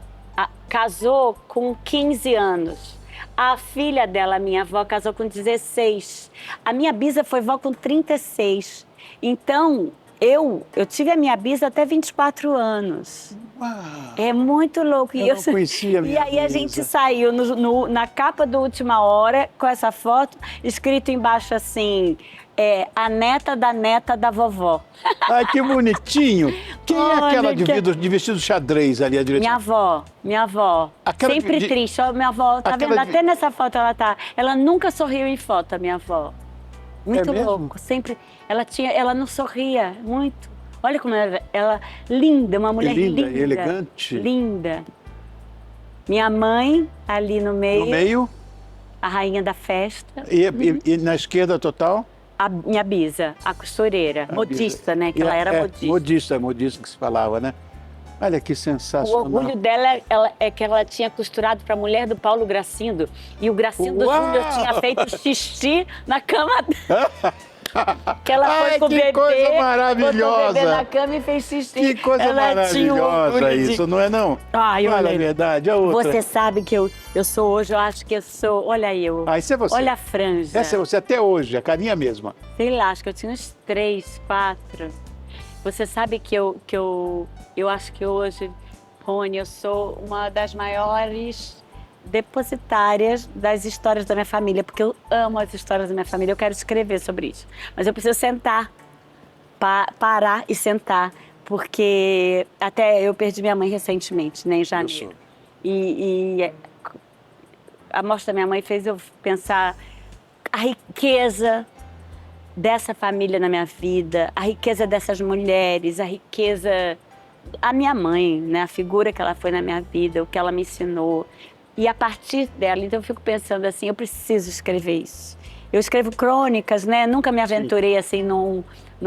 Speaker 2: casou com 15 anos. A filha dela, minha avó, casou com 16. A minha bisa foi vó com 36. Então, eu tive a minha bisa até 24 anos.
Speaker 1: Uau.
Speaker 2: É muito louco.
Speaker 1: Eu não conhecia a
Speaker 2: E
Speaker 1: minha
Speaker 2: aí a
Speaker 1: Luísa.
Speaker 2: gente saiu na capa do Última Hora com essa foto, escrito embaixo assim, a neta da vovó.
Speaker 1: Ai, que bonitinho. Quem é
Speaker 2: Olha,
Speaker 1: aquela de vestido xadrez ali à direita?
Speaker 2: Minha avó.
Speaker 1: Aquela
Speaker 2: Sempre triste. Ó, minha avó, tá
Speaker 1: aquela
Speaker 2: vendo?
Speaker 1: de-
Speaker 2: Até nessa foto ela tá. Ela nunca sorriu em foto, a minha avó. Muito
Speaker 1: É mesmo?
Speaker 2: louco. Sempre. Ela não sorria muito. Olha como ela linda, uma mulher
Speaker 1: linda
Speaker 2: linda.
Speaker 1: e elegante.
Speaker 2: Linda. Minha mãe, ali no meio,
Speaker 1: No meio
Speaker 2: a rainha da festa.
Speaker 1: e na esquerda total?
Speaker 2: A minha bisa, a costureira. Modista, né? Que
Speaker 1: E
Speaker 2: ela era modista.
Speaker 1: Modista que se falava, né? Olha que
Speaker 2: O
Speaker 1: sensacional.
Speaker 2: orgulho dela é que ela tinha costurado para a mulher do Paulo Gracindo. E o Gracindo
Speaker 1: Uau!
Speaker 2: Júnior tinha feito xixi na cama dela. Que ela foi
Speaker 1: Ai,
Speaker 2: com o
Speaker 1: que
Speaker 2: bebê,
Speaker 1: coisa
Speaker 2: botou o
Speaker 1: maravilhosa.
Speaker 2: bebê na cama e fez xixi.
Speaker 1: Que coisa
Speaker 2: ela tinha um
Speaker 1: maravilhosa
Speaker 2: orgulho de-
Speaker 1: isso, não é não?
Speaker 2: Ai,
Speaker 1: Olha a
Speaker 2: olha,
Speaker 1: verdade, a outra.
Speaker 2: você sabe que eu sou hoje, eu acho que eu sou... Olha eu.
Speaker 1: Ah, isso é você.
Speaker 2: Olha a franja.
Speaker 1: Essa é você até hoje, a carinha mesma.
Speaker 2: Sei lá, acho que eu tinha uns 3, 4. Você sabe que eu acho que hoje, Rony, eu sou uma das maiores depositárias das histórias da minha família, porque eu amo as histórias da minha família, eu quero escrever sobre isso. Mas eu preciso sentar, parar e sentar, porque até eu perdi minha mãe recentemente, né, em janeiro. E a morte da minha mãe fez eu pensar a riqueza dessa família na minha vida, a riqueza dessas mulheres, a riqueza... A minha mãe, né? A figura que ela foi na minha vida, o que ela me ensinou. E a partir dela, então eu fico pensando assim, eu preciso escrever isso. Eu escrevo crônicas, né? Nunca me aventurei assim num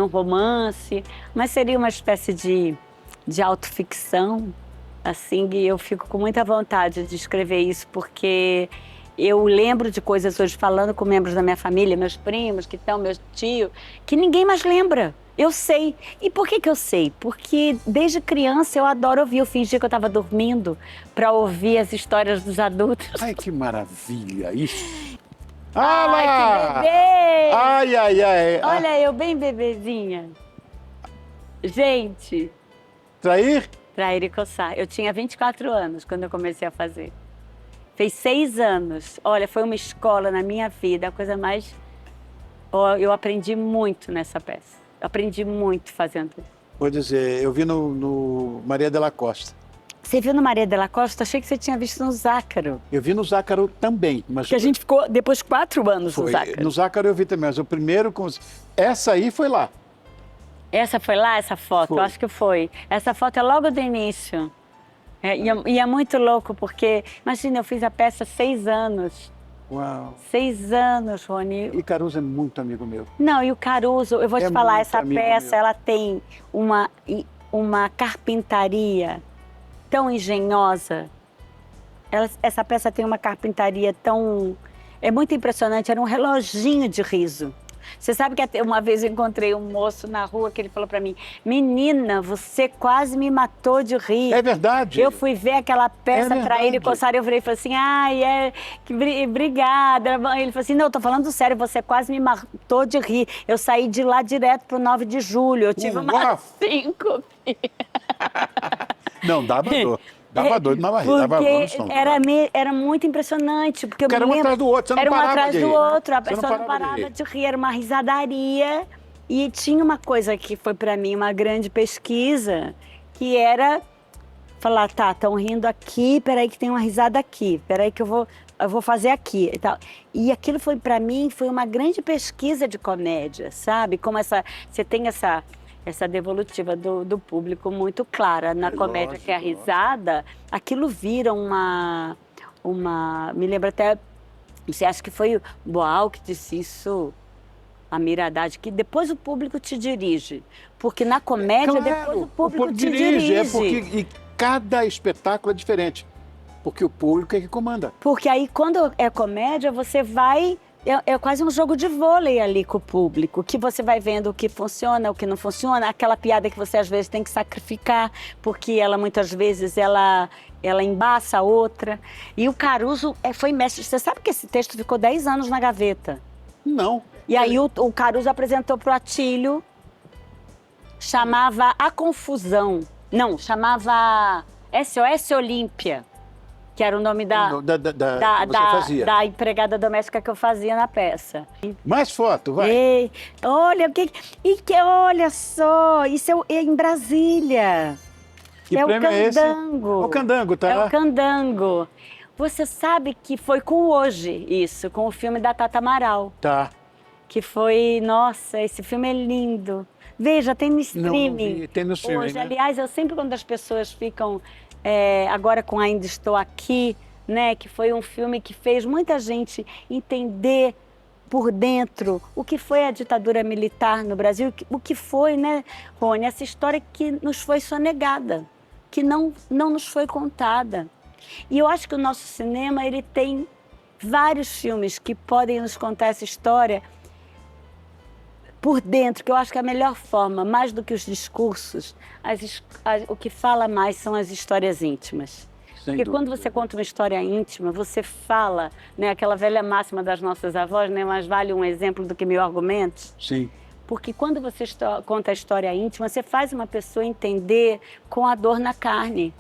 Speaker 2: romance, mas seria uma espécie de autoficção, assim, e eu fico com muita vontade de escrever isso, porque eu lembro de coisas hoje, falando com membros da minha família, meus primos, que estão, meus tios, que ninguém mais lembra. Eu sei. E por que eu sei? Porque desde criança eu adoro ouvir. Eu fingia que eu estava dormindo para ouvir as histórias dos adultos.
Speaker 1: Ai, que maravilha isso.
Speaker 2: Ai, que bebê!
Speaker 1: Ai, ai, ai.
Speaker 2: Olha eu bem bebezinha. Gente,
Speaker 1: Trair?
Speaker 2: trair e coçar. Eu tinha 24 anos quando eu comecei a fazer. Fez 6 anos. Olha, foi uma escola na minha vida, a coisa mais... Eu aprendi muito nessa peça. Aprendi muito fazendo isso.
Speaker 1: Vou dizer, eu vi no Maria de la Costa.
Speaker 2: Você viu no Maria de la Costa? Achei que você tinha visto no Zácaro.
Speaker 1: Eu vi no Zácaro também, mas
Speaker 2: Que a gente ficou depois 4 anos no
Speaker 1: foi,
Speaker 2: Zácaro.
Speaker 1: no Zácaro eu vi também, mas o primeiro com essa aí foi lá.
Speaker 2: Essa foi lá, essa foto?
Speaker 1: Foi.
Speaker 2: Eu acho que foi. Essa foto é logo do início. E é muito louco, porque, imagina, eu fiz a peça 6 anos.
Speaker 1: Uau.
Speaker 2: 6 anos, Rony.
Speaker 1: E Caruso é muito amigo meu.
Speaker 2: Não, e o Caruso, eu vou
Speaker 1: É
Speaker 2: te falar,
Speaker 1: muito
Speaker 2: essa
Speaker 1: amigo
Speaker 2: peça,
Speaker 1: meu.
Speaker 2: ela tem uma carpintaria tão engenhosa. Essa peça tem uma carpintaria tão... É muito impressionante, era um reloginho de riso. Você sabe que até uma vez eu encontrei um moço na rua que ele falou pra mim, menina, você quase me matou de rir.
Speaker 1: É verdade.
Speaker 2: Eu fui ver aquela peça
Speaker 1: É
Speaker 2: Trair e
Speaker 1: verdade.
Speaker 2: Coçar e eu falei assim, obrigada. Ele falou assim, não, eu tô falando sério, você quase me matou de rir. Eu saí de lá direto pro 9 de julho, eu tive
Speaker 1: Uau.
Speaker 2: uma síncope.
Speaker 1: Não, dava dor. Dava dor na barriga, dava dor no
Speaker 2: Porque
Speaker 1: estômago.
Speaker 2: era muito impressionante. Porque
Speaker 1: Porque
Speaker 2: eu
Speaker 1: era
Speaker 2: me
Speaker 1: um
Speaker 2: lembro,
Speaker 1: atrás do outro, você não
Speaker 2: era um
Speaker 1: parava
Speaker 2: atrás
Speaker 1: de
Speaker 2: do
Speaker 1: rir.
Speaker 2: outro, a
Speaker 1: Você não
Speaker 2: pessoa não
Speaker 1: parava de
Speaker 2: parava
Speaker 1: rir.
Speaker 2: de rir, era uma risadaria. E tinha uma coisa que foi para mim uma grande pesquisa, que era falar, tá, estão rindo aqui, peraí que tem uma risada aqui, peraí que eu vou fazer aqui e tal. E aquilo foi para mim, foi uma grande pesquisa de comédia, sabe? Como você tem essa devolutiva do público muito clara. Na comédia,
Speaker 1: lógico,
Speaker 2: que é a risada, aquilo vira uma... Me lembra até... Você acha que foi o Boal que disse isso? A Miradade, que depois o público te dirige. Porque na comédia, depois o público te dirige.
Speaker 1: É porque e cada espetáculo é diferente. Porque o público é que comanda.
Speaker 2: Porque aí, quando é comédia, você vai... É quase um jogo de vôlei ali com o público, que você vai vendo o que funciona, o que não funciona, aquela piada que você às vezes tem que sacrificar, porque ela muitas vezes ela embaça a outra. E o Caruso foi mestre. Você sabe que esse texto ficou 10 anos na gaveta?
Speaker 1: Não.
Speaker 2: E aí o Caruso apresentou para o Atílio, chamava A Confusão. Não, chamava SOS Olímpia, que era o nome
Speaker 1: Você fazia.
Speaker 2: da empregada doméstica que eu fazia na peça.
Speaker 1: Mais foto, vai.
Speaker 2: Ei, olha, olha só, isso é em Brasília.
Speaker 1: Que
Speaker 2: é o
Speaker 1: prêmio é esse?
Speaker 2: Candango.
Speaker 1: O Candango, tá?
Speaker 2: É o Candango. Você sabe que foi com Hoje isso, com o filme da Tata Amaral.
Speaker 1: Tá.
Speaker 2: Que foi, nossa, esse filme é lindo. Veja, tem no streaming.
Speaker 1: vi, tem no streaming,
Speaker 2: Hoje,
Speaker 1: né?
Speaker 2: aliás, eu sempre quando as pessoas ficam agora com Ainda Estou Aqui, né, que foi um filme que fez muita gente entender por dentro o que foi a ditadura militar no Brasil, o que foi, né, Rony, essa história que nos foi sonegada, que não nos foi contada. E eu acho que o nosso cinema, ele tem vários filmes que podem nos contar essa história por dentro, que eu acho que é a melhor forma, mais do que os discursos, o que fala mais são as histórias íntimas.
Speaker 1: Sem
Speaker 2: Porque
Speaker 1: dúvida.
Speaker 2: quando você conta uma história íntima, você fala, né, aquela velha máxima das nossas avós, né, mais vale um exemplo do que mil argumentos.
Speaker 1: Sim.
Speaker 2: Porque quando você conta a história íntima, você faz uma pessoa entender com a dor na carne.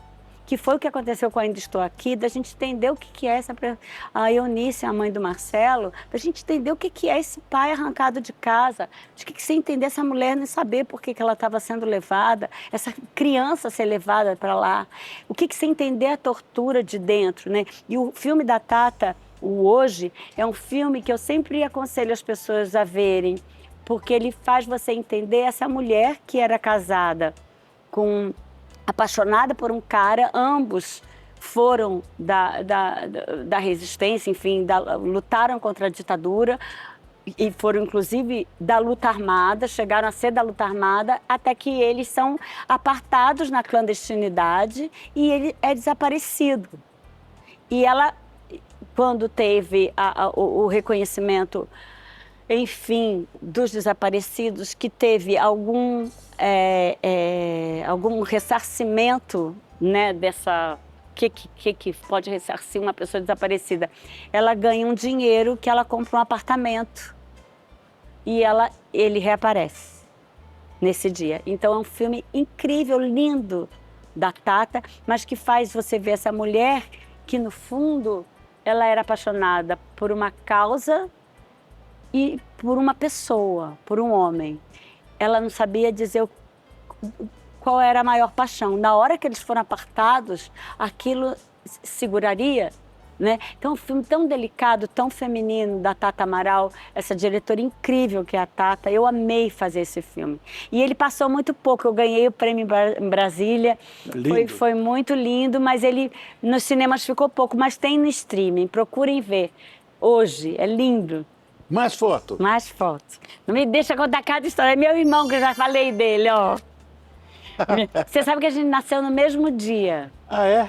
Speaker 2: Que foi o que aconteceu com Ainda Estou Aqui, da gente entender o que é a Eunice, a mãe do Marcelo, da gente entender o que é esse pai arrancado de casa, de que você entender essa mulher nem saber por que ela estava sendo levada, essa criança ser levada para lá, o que você entender a tortura de dentro, né? E o filme da Tata, o Hoje, é um filme que eu sempre aconselho as pessoas a verem, porque ele faz você entender essa mulher que era casada apaixonada por um cara, ambos foram da resistência, enfim, lutaram contra a ditadura e foram, inclusive, da luta armada, chegaram a ser da luta armada, até que eles são apartados na clandestinidade e ele é desaparecido. E ela, quando teve o reconhecimento, enfim, dos desaparecidos, que teve algum ressarcimento, né, dessa... que pode ressarcir uma pessoa desaparecida? Ela ganha um dinheiro que ela compra um apartamento e ele reaparece nesse dia. Então é um filme incrível, lindo, da Tata, mas que faz você ver essa mulher que, no fundo, ela era apaixonada por uma causa e por uma pessoa, por um homem. Ela não sabia dizer qual era a maior paixão. Na hora que eles foram apartados, aquilo seguraria, né? Então, um filme tão delicado, tão feminino, da Tata Amaral, essa diretora incrível que é a Tata. Eu amei fazer esse filme. E ele passou muito pouco. Eu ganhei o prêmio em Brasília. Foi muito lindo, mas ele nos cinemas ficou pouco. Mas tem no streaming, procurem ver. Hoje, é lindo.
Speaker 1: Mais foto.
Speaker 2: Mais fotos. Não me deixa contar cada história. É meu irmão, que eu já falei dele, ó. Você sabe que a gente nasceu no mesmo dia.
Speaker 1: Ah, é?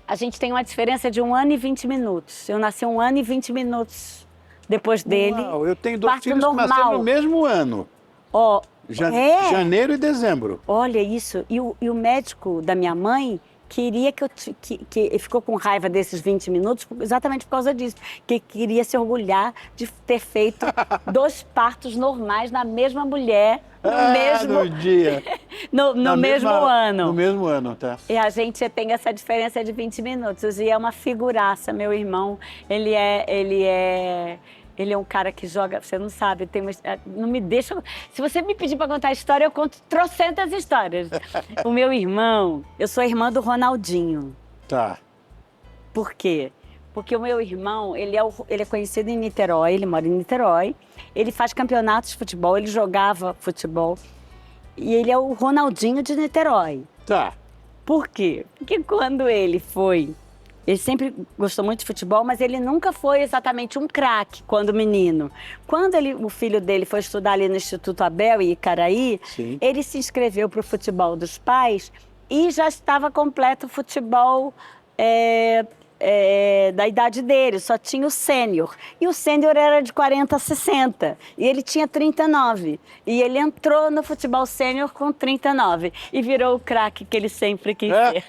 Speaker 2: A gente tem uma diferença de 1 ano e 20 minutos. Eu nasci 1 ano e 20 minutos depois dele.
Speaker 1: Uau, eu tenho 2
Speaker 2: Parto
Speaker 1: filhos que nasceram
Speaker 2: normal.
Speaker 1: no mesmo ano.
Speaker 2: Ó,
Speaker 1: Janeiro e dezembro.
Speaker 2: Olha isso. E o médico da minha mãe queria que ficou com raiva desses 20 minutos exatamente por causa disso, que queria se orgulhar de ter feito 2 partos normais na mesma mulher,
Speaker 1: no dia.
Speaker 2: no mesmo ano.
Speaker 1: No mesmo ano, tá.
Speaker 2: E a gente tem essa diferença de 20 minutos. E é uma figuraça, meu irmão. Ele é um cara que joga, você não sabe, não me deixa... Se você me pedir para contar a história, eu conto trocentas histórias. O meu irmão, eu sou irmã do Ronaldinho.
Speaker 1: Tá.
Speaker 2: Por quê? Porque o meu irmão, ele é conhecido em Niterói, ele mora em Niterói, ele faz campeonatos de futebol, ele jogava futebol, e ele é o Ronaldinho de Niterói.
Speaker 1: Tá.
Speaker 2: Por quê? Porque quando ele sempre gostou muito de futebol, mas ele nunca foi exatamente um craque quando menino. Quando o filho dele foi estudar ali no Instituto Abel e Icaraí,
Speaker 1: Sim.
Speaker 2: ele se inscreveu para o futebol dos pais e já estava completo o futebol da idade dele, só tinha o sênior. E o sênior era de 40 a 60, e ele tinha 39. E ele entrou no futebol sênior com 39 e virou o craque que ele sempre quis ser.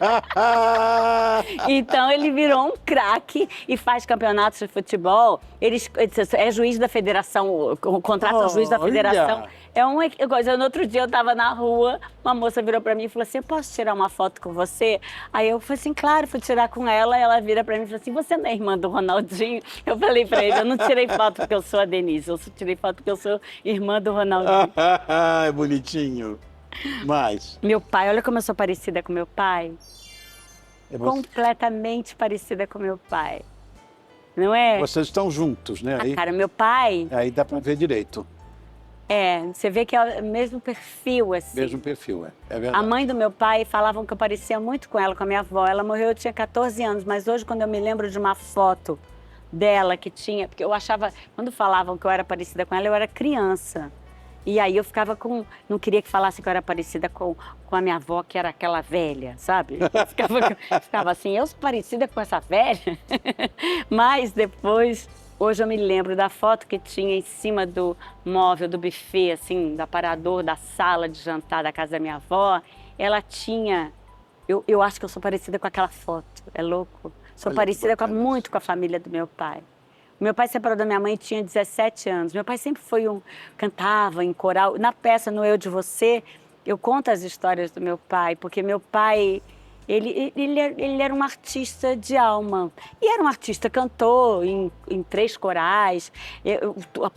Speaker 2: Então ele virou um craque e faz campeonatos de futebol. Ele é juiz da federação, contrata o juiz da federação. É uma coisa. No outro dia eu estava na rua, uma moça virou para mim e falou assim: eu posso tirar uma foto com você? Aí eu falei assim, claro, fui tirar com ela. Ela vira para mim e falou assim: você não é irmã do Ronaldinho? Eu falei para ele: eu não tirei foto porque eu sou a Denise, eu tirei foto porque eu sou irmã do Ronaldinho.
Speaker 1: É bonitinho. Mas...
Speaker 2: Meu pai, olha como eu sou parecida com meu pai.
Speaker 1: É você...
Speaker 2: Completamente parecida com meu pai. Não é?
Speaker 1: Vocês estão juntos, né? Aí,
Speaker 2: cara, meu pai...
Speaker 1: Aí dá para ver direito.
Speaker 2: Você vê que é o mesmo perfil, assim.
Speaker 1: Mesmo perfil, é verdade.
Speaker 2: A mãe do meu pai falavam que eu parecia muito com ela, com a minha avó. Ela morreu, eu tinha 14 anos, mas hoje, quando eu me lembro de uma foto dela que tinha... Porque eu achava... Quando falavam que eu era parecida com ela, eu era criança. E aí eu ficava com... Não queria que falasse que eu era parecida com a minha avó, que era aquela velha, sabe? Eu ficava assim, eu sou parecida com essa velha? Mas depois... Hoje eu me lembro da foto que tinha em cima do móvel, do buffet, assim, do aparador da sala de jantar da casa da minha avó. Ela tinha... Eu acho que eu sou parecida com aquela foto, é louco. Sou parecida muito com a família do meu pai. Meu pai se separou da minha mãe e tinha 17 anos. Meu pai sempre foi cantava em coral. Na peça, no Eu de Você, eu conto as histórias do meu pai, porque meu pai... Ele era um artista de alma. E era um artista, cantor em 3 corais.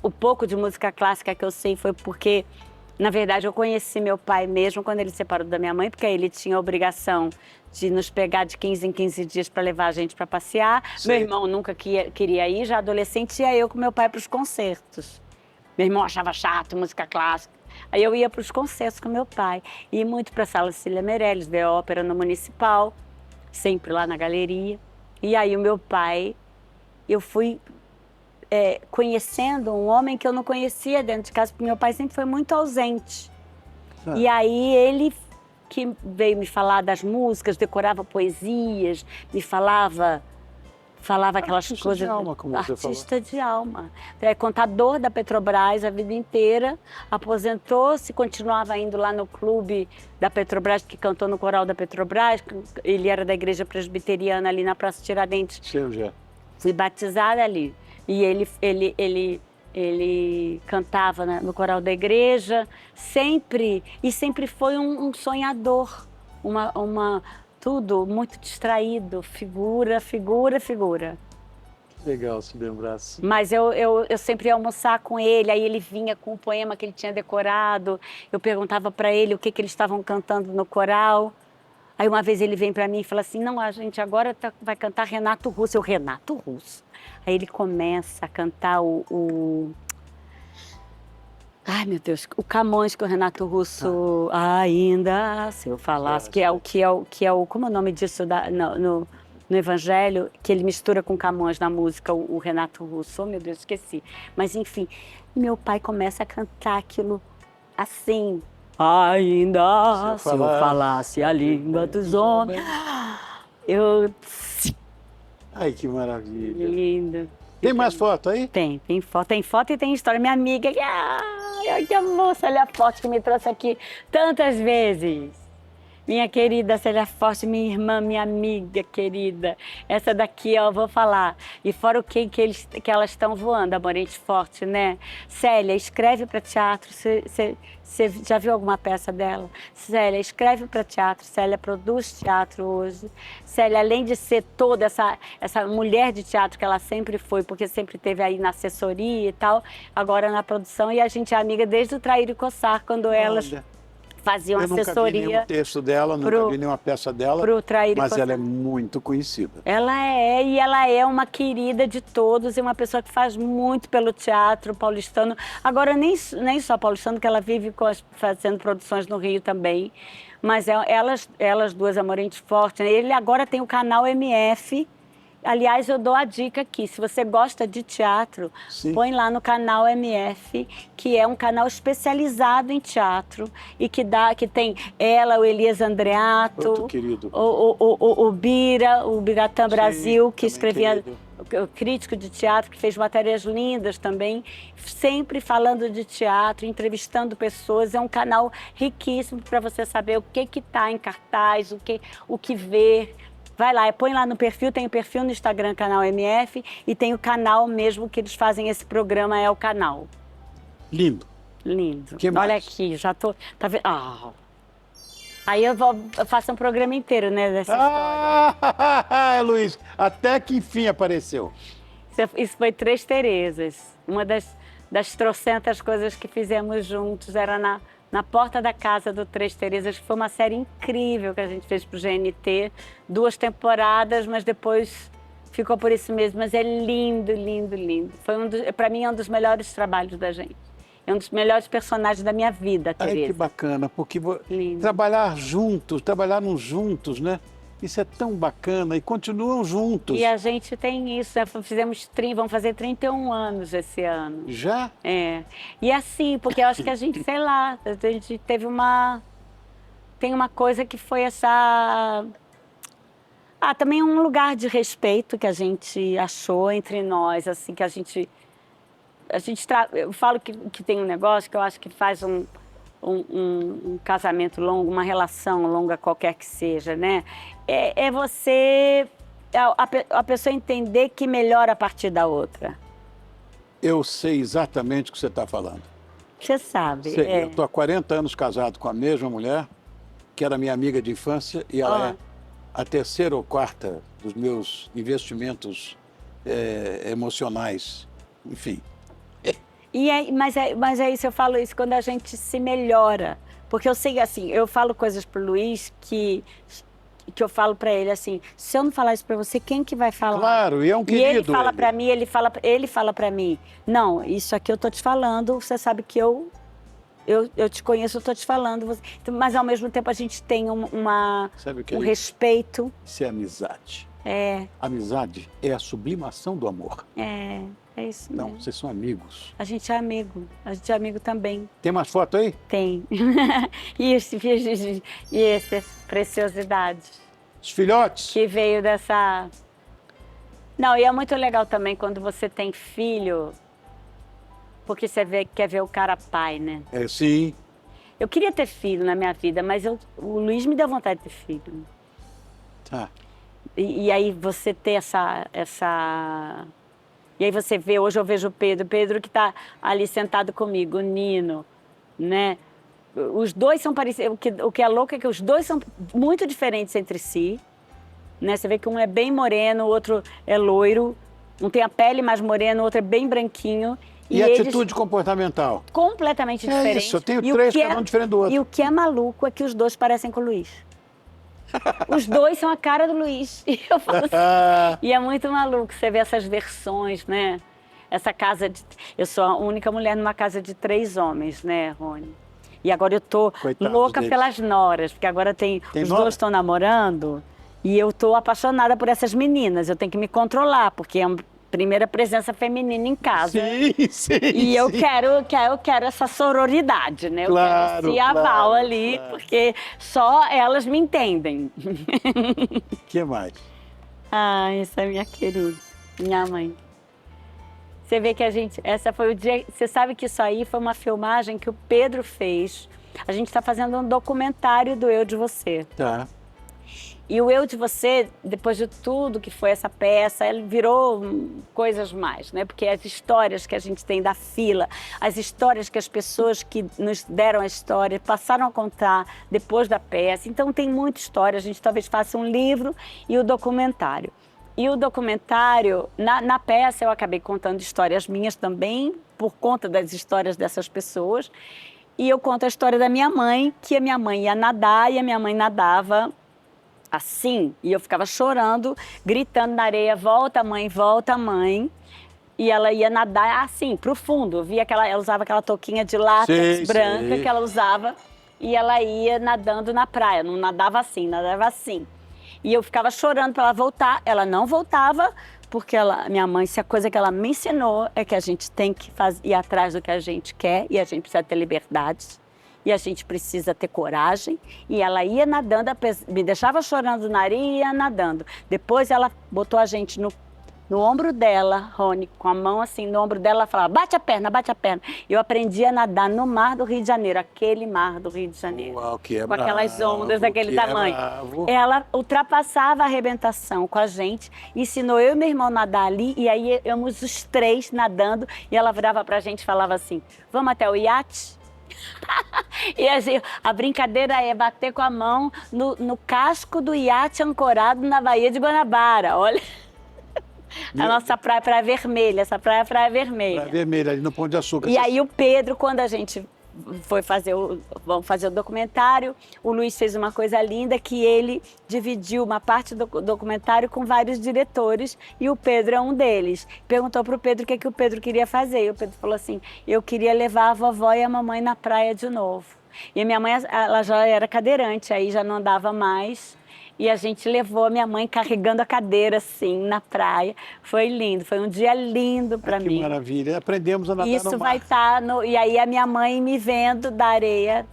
Speaker 2: O pouco de música clássica que eu sei foi porque, na verdade, eu conheci meu pai mesmo quando ele se separou da minha mãe, porque ele tinha a obrigação de nos pegar de 15 em 15 dias para levar a gente para passear. Sim. Meu irmão nunca queria ir, já adolescente, ia eu com meu pai para os concertos. Meu irmão achava chato música clássica. Aí eu ia para os concertos com meu pai, ia muito para a Sala Cecília Meirelles, ver ópera no Municipal, sempre lá na galeria. E aí o meu pai, eu fui conhecendo um homem que eu não conhecia dentro de casa, porque meu pai sempre foi muito ausente. E aí ele que veio me falar das músicas, decorava poesias, me falava aquelas
Speaker 1: artista
Speaker 2: coisas...
Speaker 1: De alma, como você falou.
Speaker 2: Artista de alma. Contador da Petrobras a vida inteira, aposentou-se, continuava indo lá no clube da Petrobras, que cantou no coral da Petrobras. Ele era da igreja presbiteriana ali na Praça Tiradentes.
Speaker 1: Sim, já.
Speaker 2: Fui batizada ali. E ele cantava no coral da igreja, sempre foi um sonhador, tudo muito distraído, figura.
Speaker 1: Legal se lembrar assim.
Speaker 2: Mas eu sempre ia almoçar com ele, aí ele vinha com um poema que ele tinha decorado, eu perguntava para ele o que eles estavam cantando no coral. Aí uma vez ele vem para mim e fala assim, não, a gente agora vai cantar Renato Russo. Renato Russo? Aí ele começa a cantar ai, meu Deus, o Camões que o Renato Russo ainda, se eu falasse, que é o como é o nome disso no Evangelho, que ele mistura com Camões na música, o Renato Russo. Oh, meu Deus, esqueci. Mas, enfim, meu pai começa a cantar aquilo assim. Ainda se eu falasse a língua dos homens.
Speaker 1: Ai, que maravilha.
Speaker 2: Lindo.
Speaker 1: Tem mais foto aí?
Speaker 2: Tem foto e tem história. Minha amiga, que a moça Célia Forte que me trouxe aqui tantas vezes. Minha querida Célia Forte, minha irmã, minha amiga querida. Essa daqui, ó, eu vou falar. E fora o que elas estão voando, a Morente Forte, né? Célia, escreve para teatro. Você já viu alguma peça dela? Célia, escreve para teatro. Célia produz teatro hoje. Célia, além de ser toda essa mulher de teatro que ela sempre foi, porque sempre teve aí na assessoria e tal, agora na produção. E a gente é amiga desde o Trair e Coçar, quando elas... faziam assessoria.
Speaker 1: Eu nunca vi nenhum texto dela, nunca vi nenhuma peça dela, mas ela é muito conhecida.
Speaker 2: Ela é uma querida de todos e uma pessoa que faz muito pelo teatro paulistano. Agora, nem só paulistano, que ela vive fazendo produções no Rio também, mas elas duas, a Morente Forte, né? Ele agora tem o canal MF, Aliás, eu dou a dica aqui, se você gosta de teatro,
Speaker 1: Sim.
Speaker 2: põe lá no canal MF, que é um canal especializado em teatro e que tem ela, o Elias Andreato,
Speaker 1: Outro querido.
Speaker 2: o Biratã Brasil, que
Speaker 1: também
Speaker 2: escrevia,
Speaker 1: querido.
Speaker 2: o crítico de teatro, que fez matérias lindas também, sempre falando de teatro, entrevistando pessoas. É um canal riquíssimo para você saber o que está em cartaz, o que ver. Vai lá, põe lá no perfil, tem o perfil no Instagram, canal MF, e tem o canal mesmo que eles fazem esse programa, é o canal.
Speaker 1: Lindo.
Speaker 2: Lindo.
Speaker 1: Que mais?
Speaker 2: Olha aqui, já tô... Tá vendo? Ah. Aí eu faço um programa inteiro, né, dessa história.
Speaker 1: Ah, Luiz, até que enfim apareceu.
Speaker 2: Isso foi Três Terezas. Uma das trocentas coisas que fizemos juntos era na porta da casa do Três Terezas, que foi uma série incrível que a gente fez para o GNT. 2 temporadas, mas depois ficou por isso mesmo. Mas é lindo, lindo, lindo. Para mim, é um dos melhores trabalhos da gente. É um dos melhores personagens da minha vida, Tereza.
Speaker 1: Ai, que bacana, porque
Speaker 2: Lindo.
Speaker 1: trabalharam juntos, né? Isso é tão bacana e continuam juntos.
Speaker 2: E a gente tem isso, né? Vamos fazer 31 anos esse ano.
Speaker 1: Já?
Speaker 2: É. E assim, porque eu acho que a gente, sei lá, a gente teve tem uma coisa que foi essa... também um lugar de respeito que a gente achou entre nós, assim, que a gente eu falo que tem um negócio que eu acho que faz um casamento longo, uma relação longa qualquer que seja, né? É você, a pessoa entender que melhora a partir da outra.
Speaker 1: Eu sei exatamente o que você está falando.
Speaker 2: Você sabe.
Speaker 1: Sei, eu estou há 40 anos casado com a mesma mulher, que era minha amiga de infância, e ela é a 3ª ou 4ª dos meus investimentos emocionais, enfim.
Speaker 2: Mas é isso, eu falo isso quando a gente se melhora. Porque eu sei, assim, eu falo coisas pro Luiz que eu falo para ele assim, se eu não falar isso para você, quem que vai falar?
Speaker 1: Claro, e é um querido.
Speaker 2: E ele fala para mim, ele fala para mim, não, isso aqui eu tô te falando, você sabe que eu te conheço, eu tô te falando. Mas ao mesmo tempo a gente tem
Speaker 1: Sabe o que é
Speaker 2: um
Speaker 1: isso?
Speaker 2: Respeito.
Speaker 1: Isso é amizade.
Speaker 2: É.
Speaker 1: Amizade é a sublimação do amor.
Speaker 2: É isso
Speaker 1: Não,
Speaker 2: mesmo.
Speaker 1: vocês são amigos.
Speaker 2: A gente é amigo também.
Speaker 1: Tem mais foto aí?
Speaker 2: Tem. e essas preciosidades.
Speaker 1: Os filhotes?
Speaker 2: Que veio dessa... Não, e é muito legal também quando você tem filho, porque você quer ver o cara pai, né?
Speaker 1: Sim.
Speaker 2: Eu queria ter filho na minha vida, mas o Luiz me deu vontade de ter filho.
Speaker 1: Tá.
Speaker 2: E aí você ter essa... E aí você vê, hoje eu vejo o Pedro que está ali sentado comigo, o Nino, né? Os dois são parecidos, o que é louco é que os dois são muito diferentes entre si, né? Você vê que um é bem moreno, o outro é loiro, um tem a pele mais morena, o outro é bem branquinho.
Speaker 1: E atitude comportamental?
Speaker 2: Completamente diferente.
Speaker 1: Isso, eu tenho 3, cada um diferente do outro.
Speaker 2: E o que é maluco é que os dois parecem com o Luiz. Os dois são a cara do Luiz. E eu falo assim, e é muito maluco você ver essas versões, né? Essa casa de... Eu sou a única mulher numa casa de 3 homens, né, Rony? E agora eu tô louca pelas noras, porque agora os
Speaker 1: nora?
Speaker 2: 2 estão namorando e eu tô apaixonada por essas meninas. Eu tenho que me controlar, porque é a primeira presença feminina em casa.
Speaker 1: Sim.
Speaker 2: E eu quero essa sororidade, né? Eu quero esse aval ali, porque só elas me entendem.
Speaker 1: O que mais?
Speaker 2: Essa é minha querida, minha mãe. Você vê que essa foi o dia, você sabe que isso aí foi uma filmagem que o Pedro fez. A gente está fazendo um documentário do Eu de Você.
Speaker 1: Tá.
Speaker 2: E o Eu de Você, depois de tudo que foi essa peça, ele virou coisas mais, né? Porque as histórias que a gente tem da fila, as histórias que as pessoas que nos deram a história passaram a contar depois da peça. Então tem muita história, a gente talvez faça um livro e o documentário. E o documentário, na peça eu acabei contando histórias minhas também, por conta das histórias dessas pessoas. E eu conto a história da minha mãe, que a minha mãe ia nadar e a minha mãe nadava assim, e eu ficava chorando, gritando na areia, volta mãe, e ela ia nadar assim, pro fundo. Eu via que ela usava aquela touquinha de látex branca que ela usava, e ela ia nadando na praia, não nadava assim, nadava assim. E eu ficava chorando para ela voltar. Ela não voltava, porque minha mãe, se a coisa que ela me ensinou é que a gente tem que ir atrás do que a gente quer e a gente precisa ter liberdade. E a gente precisa ter coragem. E ela ia nadando, me deixava chorando na areia e ia nadando. Depois ela botou a gente no ombro dela, Rony, com a mão assim no ombro dela, ela falava, bate a perna, bate a perna. Eu aprendi a nadar no mar do Rio de Janeiro, aquele mar do Rio de Janeiro.
Speaker 1: Uau, que é
Speaker 2: com aquelas ondas daquele
Speaker 1: que é
Speaker 2: tamanho.
Speaker 1: bravo.
Speaker 2: Ela ultrapassava a arrebentação com a gente, ensinou eu e meu irmão a nadar ali, e aí íamos os 3 nadando, e ela virava pra gente e falava assim, vamos até o iate? E assim, a brincadeira é bater com a mão no casco do iate ancorado na Baía de Guanabara, olha. A nossa praia, Praia Vermelha, essa praia é Praia Vermelha.
Speaker 1: Praia Vermelha, ali no Pão de Açúcar.
Speaker 2: E aí o Pedro, quando a gente vamos fazer o documentário, o Luiz fez uma coisa linda, que ele dividiu uma parte do documentário com vários diretores, e o Pedro é um deles. Perguntou para o Pedro o que o Pedro queria fazer, e o Pedro falou assim, eu queria levar a vovó e a mamãe na praia de novo. E a minha mãe, ela já era cadeirante, aí já não andava mais. E a gente levou a minha mãe carregando a cadeira, assim, na praia. Foi lindo, foi um dia lindo para mim.
Speaker 1: Que maravilha, aprendemos a nadar
Speaker 2: Isso
Speaker 1: no mar.
Speaker 2: vai estar E aí a minha mãe me vendo da areia,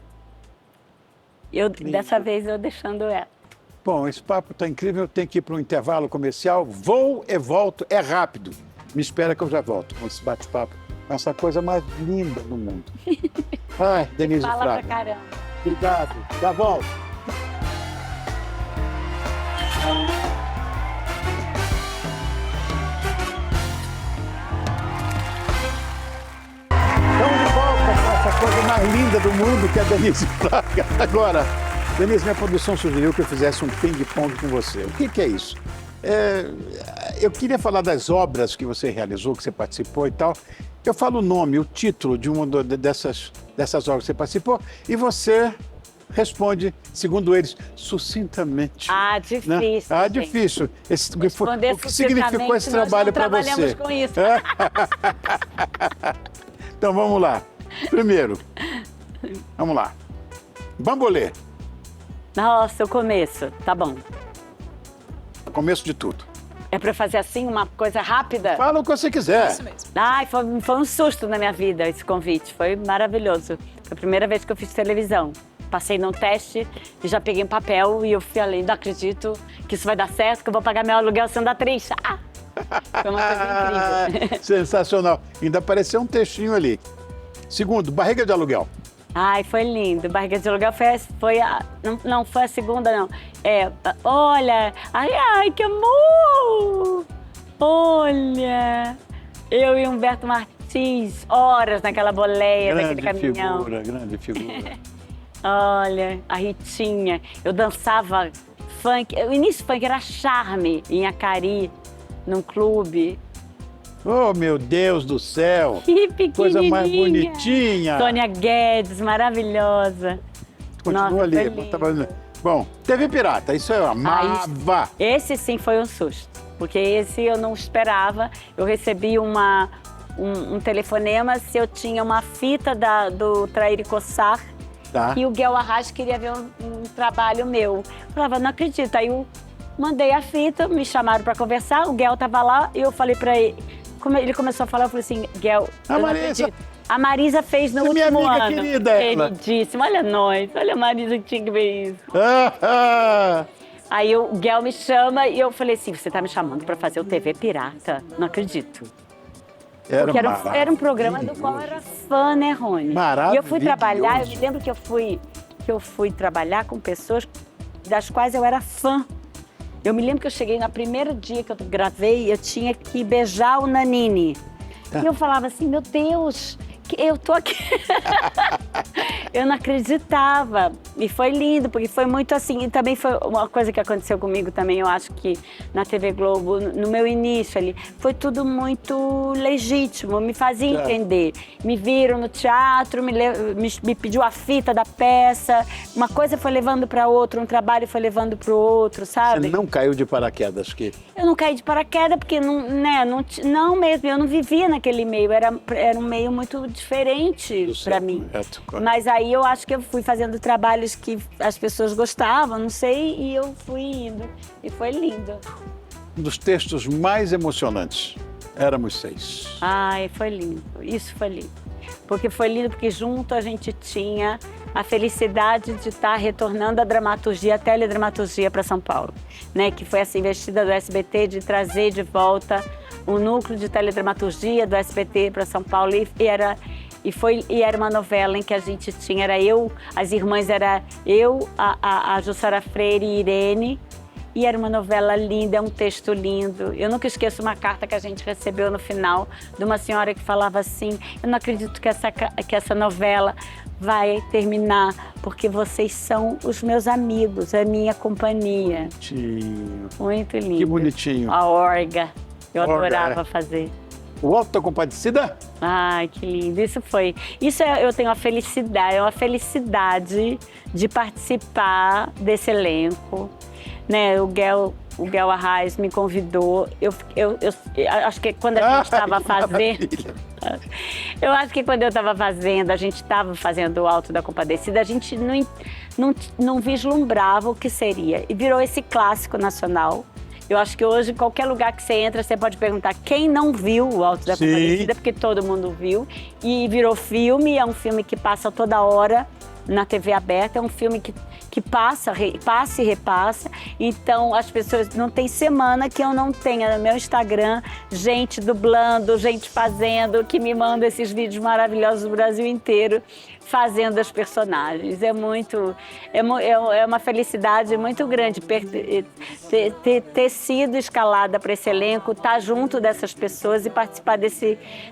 Speaker 2: dessa vez eu deixando ela.
Speaker 1: Bom, esse papo está incrível, eu tenho que ir para um intervalo comercial. Vou e volto, é rápido. Me espera que eu já volto com esse bate-papo, com essa coisa mais linda do mundo. Ai, Denise
Speaker 2: Fala
Speaker 1: Fraga.
Speaker 2: pra caramba.
Speaker 1: Obrigado, já volto. Estamos de volta com essa coisa mais linda do mundo, que é a Denise Fraga. Agora, Denise, minha produção sugeriu que eu fizesse um ping-pong com você. O que é isso? Eu queria falar das obras que você realizou, que você participou e tal. Eu falo o nome, o título de uma dessas obras que você participou e você responde, segundo eles, sucintamente.
Speaker 2: Ah, difícil.
Speaker 1: Né? Ah,
Speaker 2: gente.
Speaker 1: difícil.
Speaker 2: Responder
Speaker 1: O que significou esse
Speaker 2: sucintamente,
Speaker 1: trabalho para
Speaker 2: nós não
Speaker 1: você?
Speaker 2: trabalhamos com isso.
Speaker 1: Então vamos lá. Primeiro, vamos lá. Bambolê,
Speaker 2: Nossa, o começo, tá bom.
Speaker 1: começo de tudo.
Speaker 2: É pra fazer assim, uma coisa rápida?
Speaker 1: Fala o que você quiser.
Speaker 2: Ai, foi um susto na minha vida esse convite, foi maravilhoso. Foi a primeira vez que eu fiz televisão. Passei num teste e já peguei um papel e eu falei, não acredito que isso vai dar certo, que eu vou pagar meu aluguel sendo atriz. Ah! Foi uma coisa incrível.
Speaker 1: Sensacional. Ainda apareceu um textinho ali. Segundo, barriga de aluguel.
Speaker 2: Ai, foi lindo. Barriga de aluguel não foi a segunda, não. Olha, ai, que amor! Olha, eu e Humberto Martins, horas naquela boleia, naquele caminhão.
Speaker 1: Grande figura.
Speaker 2: Olha, a Ritinha, eu dançava funk, o início funk era Charme, em Acari, num clube.
Speaker 1: Oh, meu Deus do céu!
Speaker 2: Que pequenininha!
Speaker 1: Coisa mais bonitinha!
Speaker 2: Sônia Guedes, maravilhosa.
Speaker 1: Continua
Speaker 2: Nossa,
Speaker 1: ali.
Speaker 2: foi lindo.
Speaker 1: Bom, TV Pirata, isso eu amava.
Speaker 2: Esse sim foi um susto, porque esse eu não esperava. Eu recebi um telefonema se eu tinha uma fita do Trair e Coçar,
Speaker 1: Tá.
Speaker 2: e o Guel Arraes queria ver um trabalho meu. Eu falava, não acredito. Aí eu mandei a fita, me chamaram para conversar, o Guel tava lá e eu falei para ele. Como ele começou a falar, eu falei assim, Guel,
Speaker 1: A
Speaker 2: eu não
Speaker 1: Marisa.
Speaker 2: acredito. A Marisa fez no
Speaker 1: Minha
Speaker 2: último
Speaker 1: amiga
Speaker 2: ano.
Speaker 1: querida, ela.
Speaker 2: Queridíssima, olha nós, olha a Marisa que tinha que ver isso.
Speaker 1: Ah,
Speaker 2: Aí o Guel me chama e eu falei assim, você tá me chamando para fazer o TV Pirata? Não acredito. Porque era um programa do qual eu era fã, né, Rony? E eu fui trabalhar, eu me lembro que eu fui trabalhar com pessoas das quais eu era fã. Eu me lembro que eu cheguei no primeiro dia que eu gravei, eu tinha que beijar o Nanini. E eu falava assim, meu Deus, eu tô aqui. Eu não acreditava. E foi lindo, porque foi muito assim. E também foi uma coisa que aconteceu comigo também, eu acho que na TV Globo, no meu início ali, foi tudo legítimo, me fazia entender. Me viram no teatro, me pediu a fita da peça, uma coisa foi levando para outra, um trabalho foi levando para o outro, sabe?
Speaker 1: Você não caiu de paraquedas, que
Speaker 2: Eu não caí de paraquedas porque não mesmo, eu não vivia naquele meio, era um meio muito diferente para mim.
Speaker 1: correto.
Speaker 2: Mas aí eu acho que eu fui fazendo trabalhos personagens que as pessoas gostavam, não sei, e eu fui indo. E foi lindo.
Speaker 1: Um dos textos mais emocionantes. Éramos 6.
Speaker 2: Ai, foi lindo. Isso foi lindo. Porque foi lindo porque junto a gente tinha a felicidade de estar retornando a dramaturgia, a teledramaturgia para São Paulo, né? Que foi essa investida do SBT de trazer de volta o núcleo de teledramaturgia do SBT para São Paulo e era uma novela em que a gente tinha, era eu, as irmãs, era eu, a Jussara Freire e Irene, e era uma novela linda, é um texto lindo. Eu nunca esqueço uma carta que a gente recebeu no final de uma senhora que falava assim: eu não acredito que essa novela vai terminar, porque vocês são os meus amigos, a minha companhia.
Speaker 1: Bonitinho.
Speaker 2: Muito lindo.
Speaker 1: Que bonitinho.
Speaker 2: A Orga, eu
Speaker 1: Orga,
Speaker 2: adorava fazer.
Speaker 1: O Alto da Compadecida?
Speaker 2: Ai, que lindo. Eu tenho uma felicidade de participar desse elenco. Né, o Guel Arraes me convidou. Eu acho que quando a gente estava fazendo... Eu acho que quando eu estava fazendo, a gente estava fazendo o Alto da Compadecida, a gente não vislumbrava o que seria. E virou esse clássico nacional. Eu acho que hoje, em qualquer lugar que você entra, você pode perguntar quem não viu o Alto da Compadecida, porque todo mundo viu. E virou filme, é um filme que passa toda hora na TV aberta, é um filme que passa e repassa. Então, as pessoas... Não tem semana que eu não tenha no meu Instagram gente dublando, gente fazendo, que me manda esses vídeos maravilhosos do Brasil inteiro, fazendo as personagens. É uma felicidade muito grande ter sido escalada para esse elenco, estar junto dessas pessoas e participar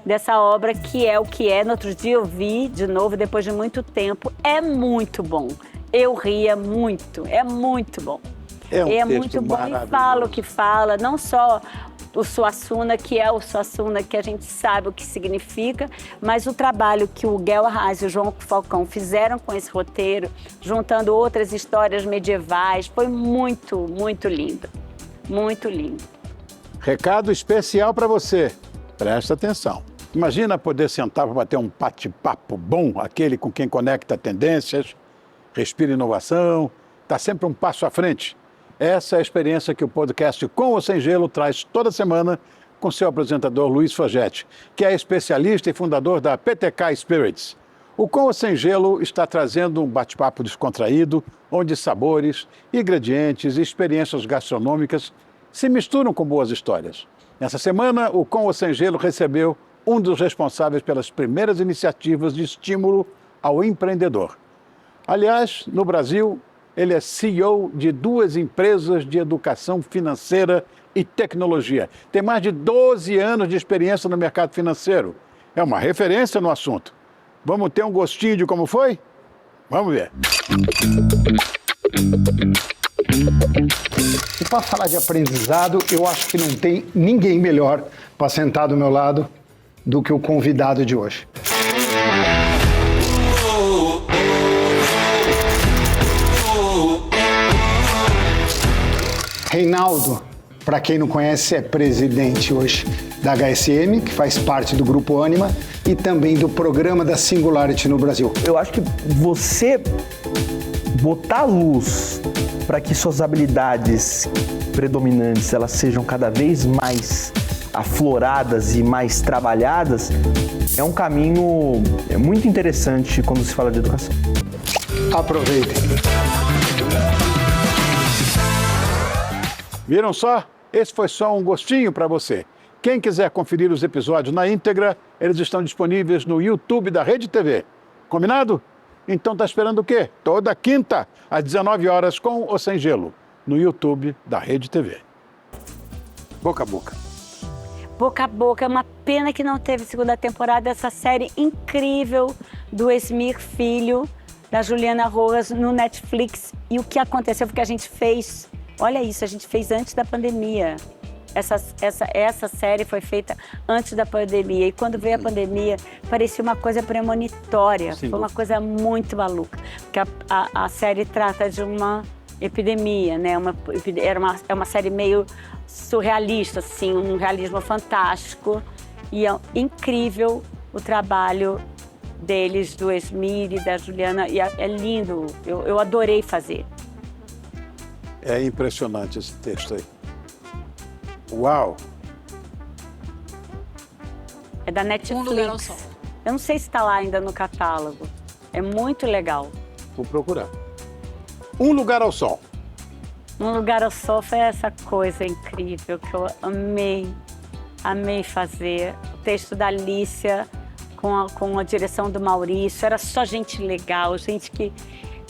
Speaker 2: dessa obra que é o que é. No outro dia eu vi de novo, depois de muito tempo. É muito bom. Eu ria muito, é muito bom.
Speaker 1: É
Speaker 2: muito bom e fala o que fala, não só o Suassuna, que é o Suassuna, que a gente sabe o que significa, mas o trabalho que o Guel Arraes e o João Falcão fizeram com esse roteiro, juntando outras histórias medievais, foi muito, muito lindo. Muito lindo.
Speaker 1: Recado especial para você. Presta atenção. Imagina poder sentar para bater um bate-papo bom, aquele com quem conecta tendências, respira inovação, está sempre um passo à frente. Essa é a experiência que o podcast Com ou Sem Gelo traz toda semana com seu apresentador Luiz Fogetti, que é especialista e fundador da PTK Spirits. O Com ou Sem Gelo está trazendo um bate-papo descontraído, onde sabores, ingredientes e experiências gastronômicas se misturam com boas histórias. Nessa semana, o Com ou Sem Gelo recebeu um dos responsáveis pelas primeiras iniciativas de estímulo ao empreendedor. Aliás, no Brasil, ele é CEO de 2 empresas de educação financeira e tecnologia. Tem mais de 12 anos de experiência no mercado financeiro. É uma referência no assunto. Vamos ter um gostinho de como foi? Vamos ver.
Speaker 8: E para falar de aprendizado, eu acho que não tem ninguém melhor para sentar do meu lado do que o convidado de hoje. Reinaldo, para quem não conhece, é presidente hoje da HSM, que faz parte do Grupo Ânima e também do programa da Singularity no Brasil.
Speaker 9: Eu acho que você botar luz para que suas habilidades predominantes elas sejam cada vez mais afloradas e mais trabalhadas é um caminho muito interessante quando se fala de educação.
Speaker 8: Aproveitem.
Speaker 1: Viram só? Esse foi só um gostinho para você. Quem quiser conferir os episódios na íntegra, eles estão disponíveis no YouTube da Rede TV. Combinado? Então tá esperando o quê? Toda quinta, às 19 horas, Com ou Sem Gelo, no YouTube da Rede TV. Boca a boca.
Speaker 2: Boca a Boca, é uma pena que não teve segunda temporada dessa série incrível do Esmir Filho, da Juliana Rojas, no Netflix. E o que aconteceu foi que a gente fez... Olha isso, a gente fez antes da pandemia. Essa série foi feita antes da pandemia. E quando veio a pandemia, parecia uma coisa premonitória. Sim. Foi uma coisa muito maluca. Porque a série trata de uma epidemia, né? É uma série meio surrealista, assim, um realismo fantástico. E é incrível o trabalho deles, do Esmir e da Juliana, e é lindo, eu adorei fazer.
Speaker 1: É impressionante esse texto aí. Uau!
Speaker 2: É da Netflix.
Speaker 5: Um Lugar ao Sol.
Speaker 2: Eu não sei se está lá ainda no catálogo. É muito legal.
Speaker 1: Vou procurar. Um Lugar ao Sol.
Speaker 2: Um Lugar ao Sol foi essa coisa incrível que eu amei fazer. O texto da Alicia com a direção do Maurício, era só gente legal, gente que...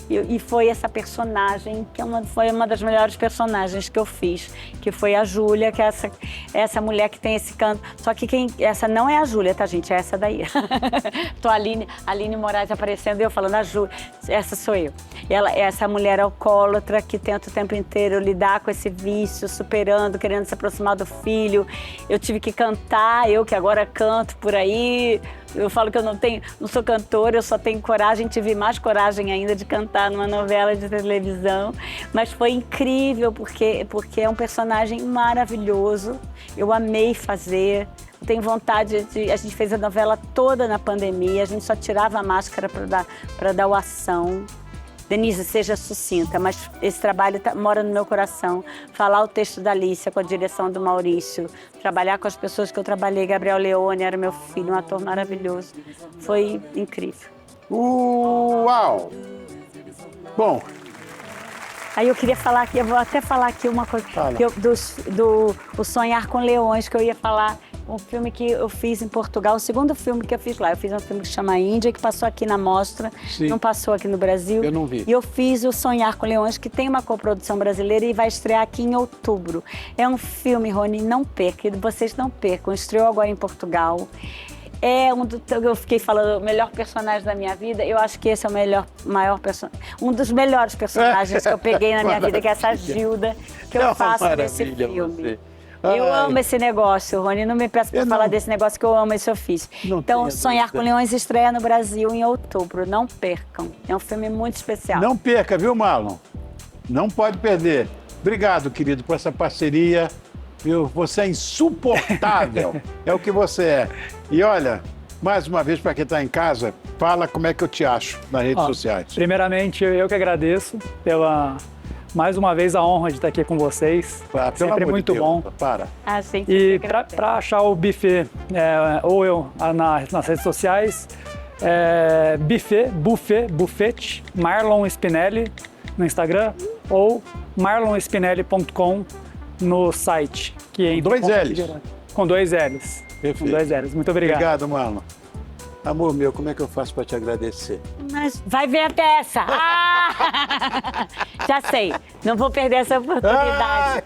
Speaker 2: E foi essa personagem, que foi uma das melhores personagens que eu fiz, que foi a Júlia, que é essa mulher que tem esse canto. Só que essa não é a Júlia, tá, gente? É essa daí. Tô a Aline Moraes aparecendo e eu falando, a Júlia, essa sou eu. Essa mulher alcoólatra que tenta o tempo inteiro lidar com esse vício, superando, querendo se aproximar do filho. Eu tive que cantar, eu que agora canto por aí. Eu falo que eu não sou cantora, eu só tenho coragem, tive mais coragem ainda de cantar numa novela de televisão. Mas foi incrível, porque é um personagem maravilhoso. Eu amei fazer. Eu tenho vontade de... A gente fez a novela toda na pandemia, a gente só tirava a máscara para dar o ação. Denise, seja sucinta, mas esse trabalho mora no meu coração. Falar o texto da Alicia com a direção do Maurício, trabalhar com as pessoas que eu trabalhei, Gabriel Leone era meu filho, um ator maravilhoso. Foi incrível.
Speaker 1: Uau! Bom,
Speaker 2: aí eu queria falar aqui, eu vou até falar aqui uma coisa, o Sonhar com Leões, que eu ia falar, um filme que eu fiz em Portugal, o segundo filme que eu fiz lá. Eu fiz um filme que chama Índia, que passou aqui na Mostra, não passou aqui no Brasil.
Speaker 1: Eu não vi.
Speaker 2: E eu fiz o Sonhar com Leões, que tem uma coprodução brasileira e vai estrear aqui em outubro. É um filme, Rony, não perca, vocês não percam, estreou agora em Portugal. Eu fiquei falando, o melhor personagem da minha vida, eu acho que esse é um dos melhores personagens que eu peguei na minha vida, que é essa Gilda, que eu faço nesse filme. Eu amo esse negócio, Rony, não me peça para falar desse negócio, que eu amo esse ofício. Então, Sonhar com Leões estreia no Brasil em outubro, não percam. É um filme muito especial.
Speaker 1: Não perca, viu, Marlon? Não pode perder. Obrigado, querido, por essa parceria. Viu? Você é insuportável, é o que você é. E olha, mais uma vez, para quem está em casa, fala como é que eu te acho nas redes sociais.
Speaker 3: Primeiramente, eu que agradeço pela, mais uma vez, a honra de estar aqui com vocês. Sempre muito bom. E para achar o buffet, ou eu nas redes sociais, buffet, Marlon Spinelli no Instagram, ou marlonspinelli.com no site.
Speaker 1: Com dois L's.
Speaker 3: Com dois L's.
Speaker 1: Perfeito.
Speaker 3: Com dois L's. Muito obrigado.
Speaker 1: Obrigado, Marlon. Amor meu, como é que eu faço para te agradecer?
Speaker 2: Mas vai ver a peça! Já sei, não vou perder essa oportunidade.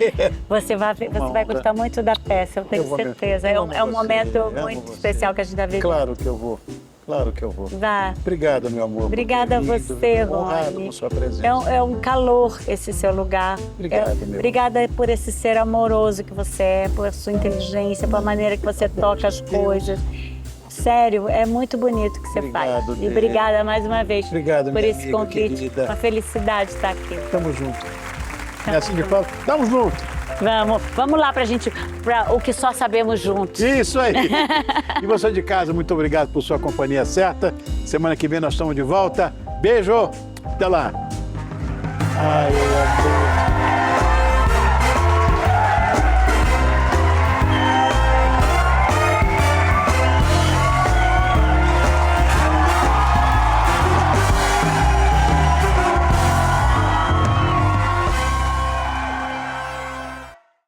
Speaker 2: Você vai gostar muito da peça, eu tenho certeza. É um momento muito especial que a gente está vivendo.
Speaker 1: Claro que eu vou. Claro que eu vou.
Speaker 2: Vá.
Speaker 1: Obrigado, meu amor.
Speaker 2: Obrigada a você,
Speaker 1: honrado
Speaker 2: Rony.
Speaker 1: com sua presença.
Speaker 2: É um calor esse seu lugar.
Speaker 1: Obrigado, meu.
Speaker 2: Obrigada por esse ser amoroso que você é, por sua inteligência, por a maneira que você toca as coisas. Sério, é muito bonito o que você faz. E obrigada mais uma vez por esse convite. Uma felicidade estar aqui.
Speaker 1: Tamo junto. É assim que fala? Tamo junto.
Speaker 2: Vamos lá pra o que só sabemos juntos.
Speaker 1: Isso aí. E você de casa, muito obrigado por sua companhia certa. Semana que vem nós estamos de volta. Beijo. Até lá. Ai, eu adoro.